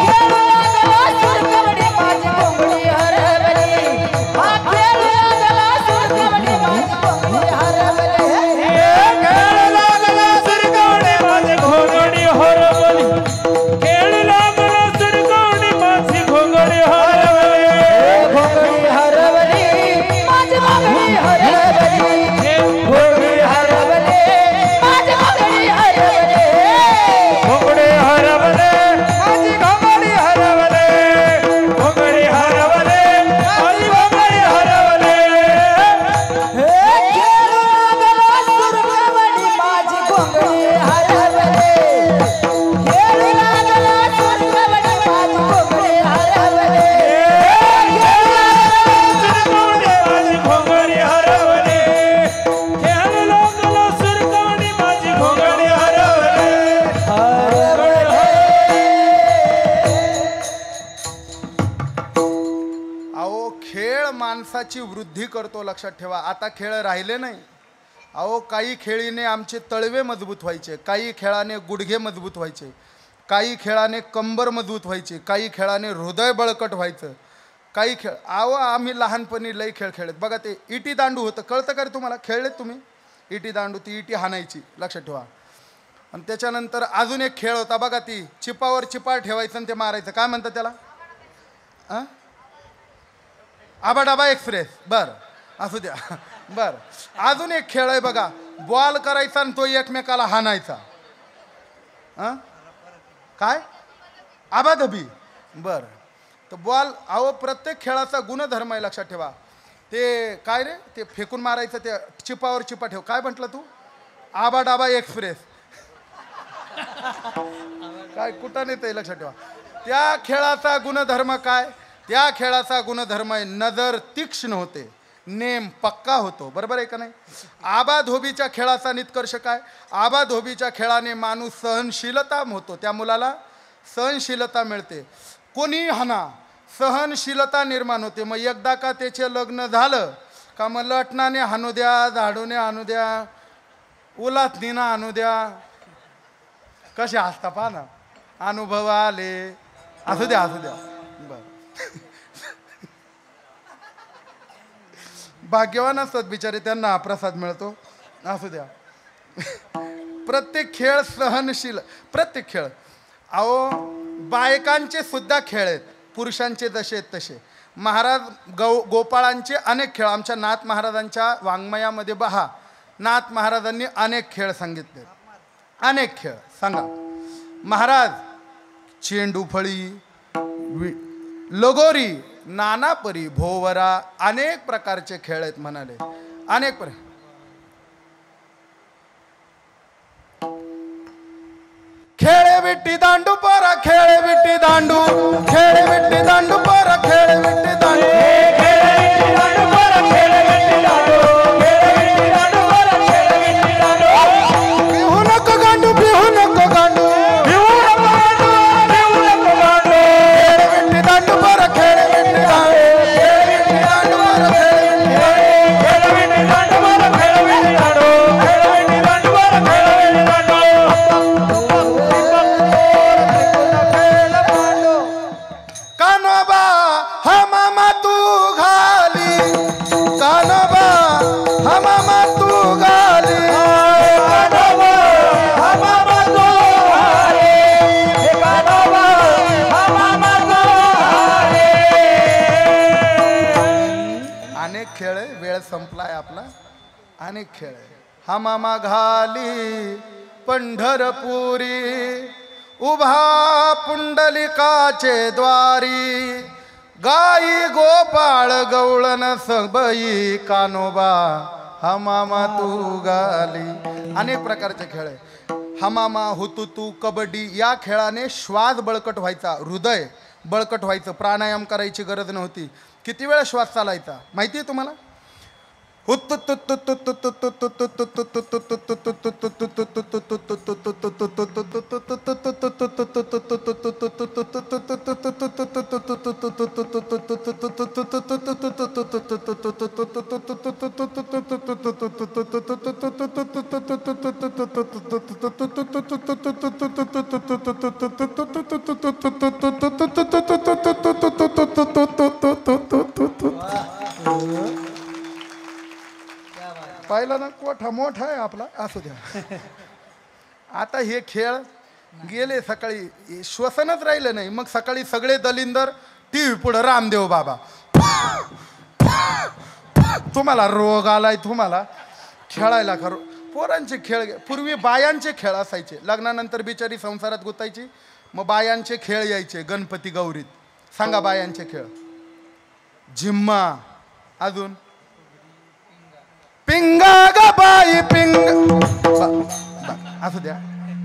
Speaker 3: खेळू लागला सुरकवडी माझी घोंगडी हरवले. हा खेळू लागला सुरकवडी माझी घोंगडी हरवले.
Speaker 2: खेळू लागला सुरकवडी माझी घोंगडी हरवली. खेळू लागला सुरकवडी माझी घोंगडी हरवली.
Speaker 3: घोंगडी हरवली माझी घोंगडी हरवली. घोंगडी हरवली माझी घोंगडी हरवली.
Speaker 2: घोंगडी हरवले माझी घोंगडी हरवले. घोंगडी हरवले माझी घोंगडी हरवले.
Speaker 3: खेळू लागला सुरकवडी माझी घोंगडी हरवली. खेळू लागला सुरकवडी माझी घोंगडी हरवली.
Speaker 2: सुरकवडी माझी घोंगडी हरवली. खेळू लागला सुरकवडी माझी घोंगडी हरवली.
Speaker 1: अहो खेळ माणसाची वृद्धी करतो. लक्षात ठेवा. आता खेळ राहिले नाही. अहो काही खेळीने आमचे तळवे मजबूत व्हायचे, काही खेळाने गुडघे मजबूत व्हायचे, काही खेळाने कंबर मजबूत व्हायची, काही खेळाने हृदय बळकट व्हायचं. काही खेळ अहो आम्ही लहानपणी लई खेळ खेळत. बघा ते इटी दांडू होतं, कळतं का रे तुम्हाला? खेळलेत तुम्ही इटी दांडू? ती इटी हाणायची. लक्षात ठेवा. आणि त्याच्यानंतर अजून एक खेळ होता बघा, ती चिपावर चिपा ठेवायचं आणि ते मारायचं. काय म्हणतात त्याला? आबाडाबा एक्सप्रेस. बर असू द्या. बर अजून एक खेळ आहे बघा, बॉल करायचा आणि तो एकमेकाला हाणायचा. काय? आबाधबी. बर तर बॉल. अहो प्रत्येक खेळाचा गुणधर्म आहे. लक्षात ठेवा. ते काय रे, ते फेकून मारायचं, ते चिपावर चिपा ठेव. काय म्हटलं तू? आबाडाबा एक्सप्रेस. काय कुठं नेत? लक्षात ठेवा. त्या खेळाचा गुणधर्म काय? त्या खेळाचा गुणधर्म आहे नजर तीक्ष्ण होते, नेम पक्का होतो. बरोबर आहे का नाही? आबाधोबीच्या खेळाचा निष्कर्ष काय? आबाधोबीच्या खेळाने माणूस सहनशीलता होतो, त्या मुलाला सहनशीलता मिळते. कोणी हाना, सहनशीलता निर्माण होते. मग एकदा का त्याचे लग्न झालं का मग लटणाने हाणू द्या, झाडूने आणू द्या, उलातनीनं आणू द्या, कसे असता पहा ना, अनुभव आले, असू द्या असू द्या. बर भाग्यवान असतात बिचारे, त्यांना प्रसाद मिळतो, असू द्या. प्रत्येक खेळ सहनशील, प्रत्येक खेळ. अहो बायकांचे सुद्धा खेळ आहेत, पुरुषांचे जसे आहेत तसे. महाराज गोपाळांचे अनेक खेळ आमच्या नाथ महाराजांच्या वाङ्मयामध्ये पहा. नाथ महाराजांनी अनेक खेळ सांगितले. अनेक खेळ सांगा महाराज. चेंडू फळी, लगोरी, नानापरी, भोवरा, अनेक प्रकारचे खेळ आहेत म्हणाले. अनेक खेळे विट्टी दांडू पोरा, खेळे विट्टी दांडू, खेळे विट्टी दांडू पोरा, खेळे विट्टी दांडू, बिहू नको गांडू, बिहू नको गांडू, खेळे विट्टी दांडू पोरा, खेळे विट्टी दांडू, खेळे विट्टी दांडू पोरा, कानोबा हमामा तू घाली, कानोबा हमामा तू घाली, कानोबा हमामा तू घाली, कानोबा हमामा तू घाली. अनेक खेळ आहे, वेळ संपलाय आपला. अनेक खेळ आहे. हमामा घाली पंढरपुरी, उभा पुंडलिकाचे द्वारी, गाई गोपाळ गवळण सबई, कानोबा हमामा तू गाली. अनेक प्रकारचे खेळ आहे. हमामा, हुतुतू, कबड्डी या खेळाने श्वास बळकट व्हायचा, हृदय बळकट व्हायचं, प्राणायाम करायची गरज नव्हती. किती वेळ श्वास चालायचा माहिती आहे तुम्हाला? पाहिला ना, कोठा मोठा आहे आपला. असू द्या. आता हे खेळ गेले, सकाळी श्वसनच राहिलं नाही. मग सकाळी सगळे दलिंदर टीव्ही पुढं रामदेव बाबा, तुम्हाला रोग आलाय, तुम्हाला खेळायला खरं. पोरांचे खेळ, पूर्वी बायांचे खेळ असायचे. लग्नानंतर बिचारी संसारात गुतायची, मग बायांचे खेळ यायचे गणपती गौरीत. सांगा बायांचे खेळ. झिम्मा, अजून पिंगा ग बाई पिंग. असू द्या,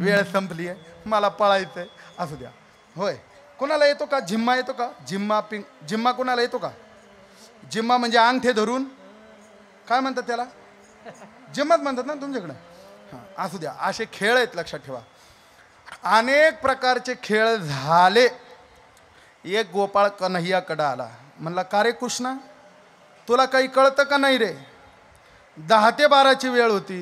Speaker 1: वेळ संपली आहे, मला पळायचंय. असू द्या. होय, कोणाला येतो का झिम्मा? येतो का झिम्मा? पिंग झिम्मा कोणाला येतो का? झिम्मा म्हणजे अंगठे धरून, काय म्हणतात त्याला? जिम्माच म्हणतात ना तुमच्याकडे. हां, असू द्या. असे खेळ आहेत, लक्षात ठेवा. अनेक प्रकारचे खेळ झाले. एक गोपाळ कन्हैयाकडे आला, म्हणला का रे कृष्णा, तुला काही कळतं का नाही रे? 10 ते 12ची वेळ होती.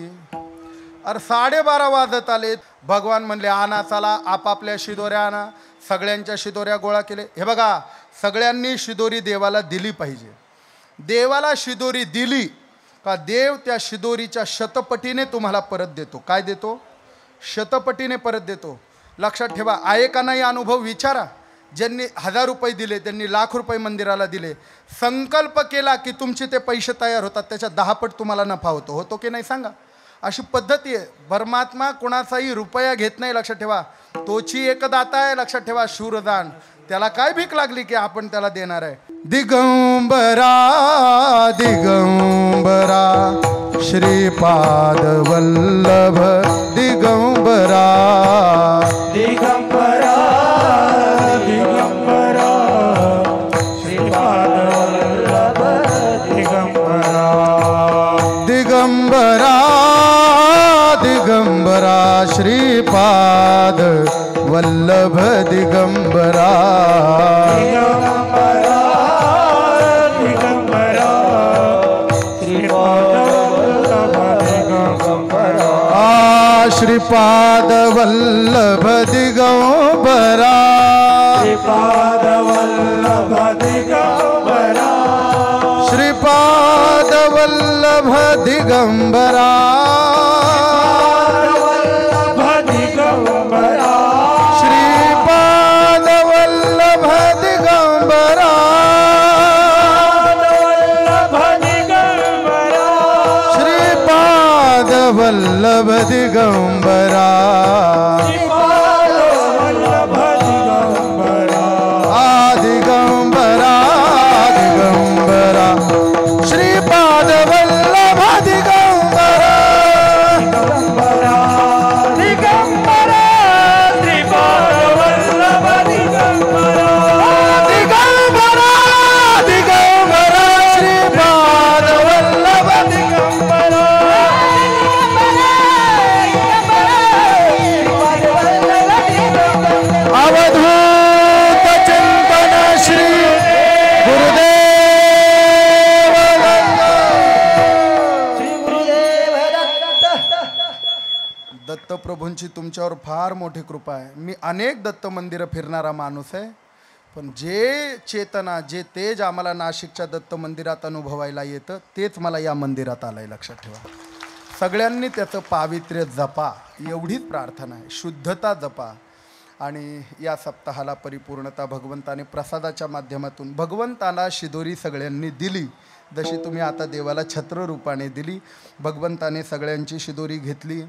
Speaker 1: अरे 12:30 वाजत आले. भगवान म्हणले आणा, चला आपापल्या शिदोऱ्या आणा. सगळ्यांच्या शिदोऱ्या गोळा केले. हे बघा, सगळ्यांनी शिदोरी देवाला दिली पाहिजे. देवाला शिदोरी दिली का देव त्या शिदोरीच्या शतपटीने तुम्हाला परत देतो. काय देतो? शतपटीने परत देतो. लक्षात ठेवा. आहे का नाही अनुभव? विचारा. ज्यांनी 1000 रुपये दिले, त्यांनी लाख रुपये मंदिराला दिले, संकल्प केला की तुमचे ते पैसे तयार होतात, त्याच्या 10 पट तुम्हाला नफा होतो. होतो की नाही सांगा? अशी पद्धती आहे. परमात्मा कोणाचाही रुपया घेत नाही. लक्षात ठेवा. तोची एक दाता आहे. लक्षात ठेवा. शूरदान. त्याला काय भीक लागली की आपण त्याला देणार आहे. दिगंबरा दिगंबरा श्रीपाद वल्लभ दिगंबरा
Speaker 2: दिगंबरा दिगंबरा
Speaker 1: श्रीपाद वल्लभ दिगंबरा श्रीपाद वल्लभ दिगंबरा
Speaker 2: श्रीपाद वल्लभ दिगंबरा
Speaker 1: श्रीपाद वल्लभ दिगंबरा श्रीपाद वल्लभ दिगंबरा श्रीपाद वल्लभ दिगंबरा दिगंबरा दिगंबरा श्रीपाद वल्लभ दिगंबरा दिगंबरा
Speaker 2: श्रीपाद वल्लभ दिगंबरा
Speaker 1: दिगंबरा दिगंबरा श्रीपाद वल्लभ दिगंबरा अवधूत चिंतन श्री गुरुदेव दत्तप्रभूंची तुमच्यावर फार मोठी कृपा आहे. मी अनेक दत्त मंदिरं फिरणारा माणूस आहे, पण जे चेतना जे तेज आम्हाला नाशिकच्या दत्त मंदिरात अनुभवायला येतं तेच मला या मंदिरात आलंय. लक्षात ठेवा, सगळ्यांनी त्याचं पावित्र्य जपा एवढीच प्रार्थना आहे. शुद्धता जपा आणि या सप्ताहाला परिपूर्णता भगवंताने प्रसादाच्या माध्यमातून भगवंताला शिदोरी सगळ्यांनी दिली. जशी तुम्ही आता देवाला छत्र रूपाने दिली, भगवंताने सगळ्यांची शिदोरी घेतली.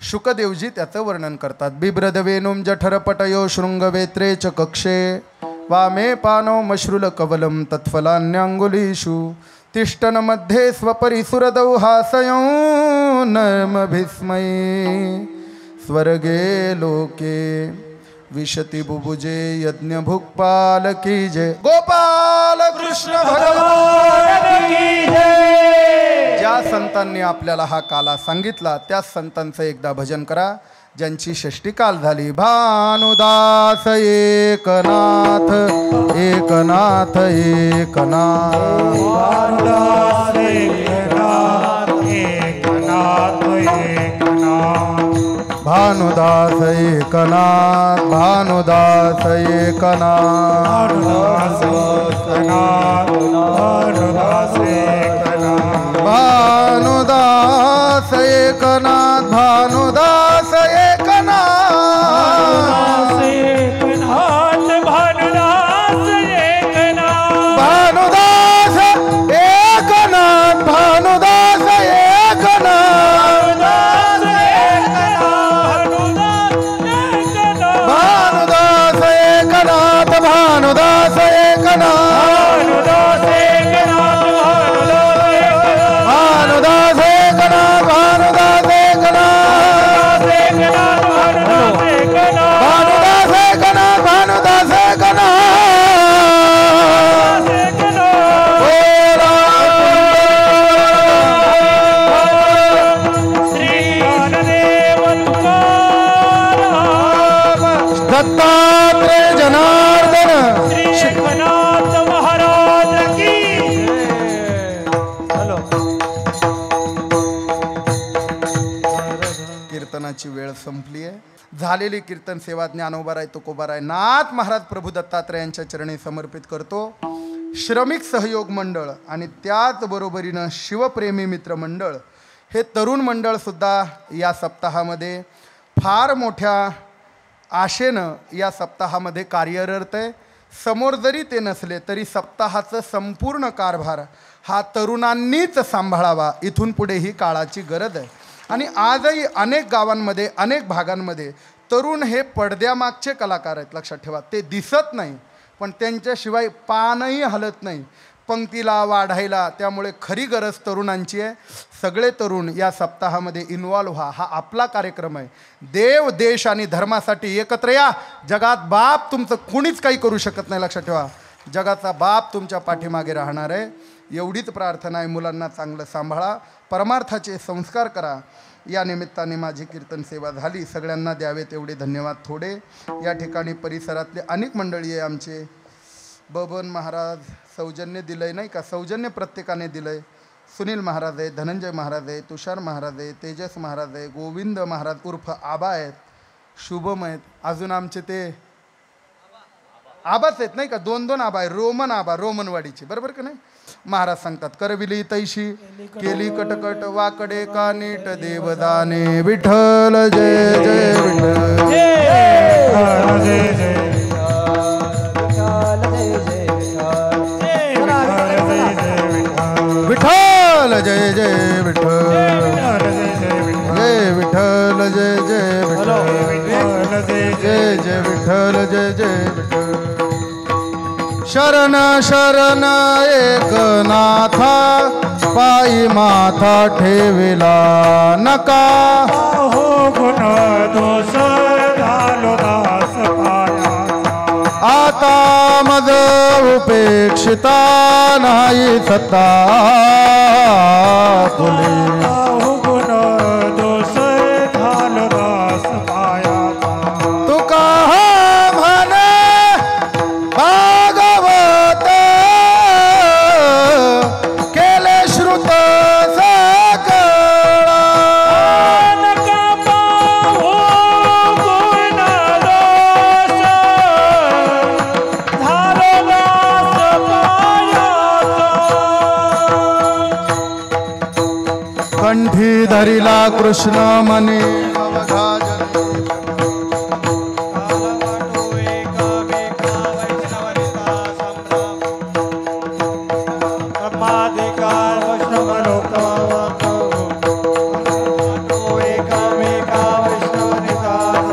Speaker 1: शुकदेवजी त्याचं वर्णन करतात. बिभ्रद वेणुं जठरपटयो शृंगवेत्रे च कक्षे वामे पानो मश्रुल कवलं तत्फलान्यांगुलीषु तिष्ठन मध्ये स्वपरिसुरदौ हासयौ नर्मभिस्मये स्वर्गे लोके विशति बुभुजे यज्ञ भुक्पाल की जय. गोपाल कृष्ण भगवान की जय. ज्या संतांनी आपल्याला हा काला सांगितला त्या संतांचं एकदा भजन करा ज्यांची षष्टी काल झाली. भानुदास एकनाथ एकनाथ एकनाथ
Speaker 2: भानुदास एकनाथ एकनाथ एकनाथ
Speaker 1: भानुदास एकनाथ भानुदास एकनाथ
Speaker 2: भानुदास एकनाथ भानुदास एकनाथ
Speaker 1: भानुदास एकनाथ भानुदास एकनाथ
Speaker 2: भानुदास एकनाथ
Speaker 1: भानुदास एकनाथ भानुदास एकनाथ भानुदास एकनाथ भानुदास एकनाथ भानुदास एकनाथ भानुदास एकनाथ भानुदास एकनाथ भानुदास दत्तात्रेय जनार्दन
Speaker 2: एकनाथ महाराज की
Speaker 1: कीर्तनाची वेळ संपली आहे. झालेली कीर्तन सेवा ज्ञानोबाराय तुकोबाराय नाथ महाराज प्रभू दत्तात्रेयांच्या चरणी समर्पित करतो. श्रमिक सहयोग मंडळ आणि त्याच बरोबरीनं शिवप्रेमी मित्र मंडळ हे तरुण मंडळ सुद्धा या सप्ताहामध्ये फार मोठ्या आशेनं या सप्ताहामध्ये कार्यरत आहे. समोर जरी ते नसले तरी सप्ताहाचं संपूर्ण कारभार हा तरुणांनीच सांभाळावा. इथून पुढे ही काळाची गरज आहे. आणि आजही अनेक गावांमध्ये अनेक भागांमध्ये तरुण हे पडद्यामागचे कलाकार आहेत. लक्षात ठेवा, ते दिसत नाही पण त्यांच्याशिवाय पानही हलत नाही पंक्तीला वाढायला. त्यामुळे खरी गरज तरुणांची आहे. सगळे तरुण या सप्ताहामध्ये इन्वॉल्व व्हा. हा आपला कार्यक्रम आहे. देव देश आणि धर्मासाठी एकत्र या. जगात बाप तुमचं कुणीच काही करू शकत नाही. लक्षात ठेवा, जगाचा बाप तुमच्या पाठीमागे राहणार आहे. एवढीच प्रार्थना आहे. मुलांना चांगलं सांभाळा, परमार्थाचे संस्कार करा. या निमित्ताने माझी कीर्तन सेवा झाली. सगळ्यांना द्यावे तेवढे धन्यवाद थोडे. या ठिकाणी परिसरातले अनेक मंडळी आहे आमचे. बबन महाराज सौजन्य दिलं आहे नाही का, सौजन्य प्रत्येकाने दिलं आहे. सुनील महाराज आहे, धनंजय महाराज आहे, तुषार महाराज आहे, तेजस महाराज आहे, गोविंद महाराज उर्फ आबा आहेत, शुभम आहेत, अजून आमचे ते आबाच आहेत नाही का, 2 आबा आहे. रोमन आबा, रोमनवाडीचे, बरोबर का नाही. महाराज सांगतात करविली तैशी केली कटकट वाकडे का नीट देवदाने. विठ्ठल जय जय विठ्ठल, विठ्ठल जय जय विठ्ठल, जय विठ्ठल जय जय विठ्ठल, जय जय विठ्ठल जय जय विठ्ठल. शरण शरण एकनाथा पायी माथा ठेविला नका.
Speaker 2: हो गुण दोष झालो दास पायाचा.
Speaker 1: आता मज उपेक्षिता नाही सत्ता फुले.
Speaker 2: हो गुण दोष झालो दास पायाचा.
Speaker 1: तुका म्हणे भागवत केले श्रुत सकळा.
Speaker 2: नका पाहू गुण दोष झालो दास पायाचा.
Speaker 1: कंठी धरिला कृष्ण मनी अवघाजन.
Speaker 2: ब्रह्माधिकार वैष्णव लोक एकामेका वैष्णव निदान.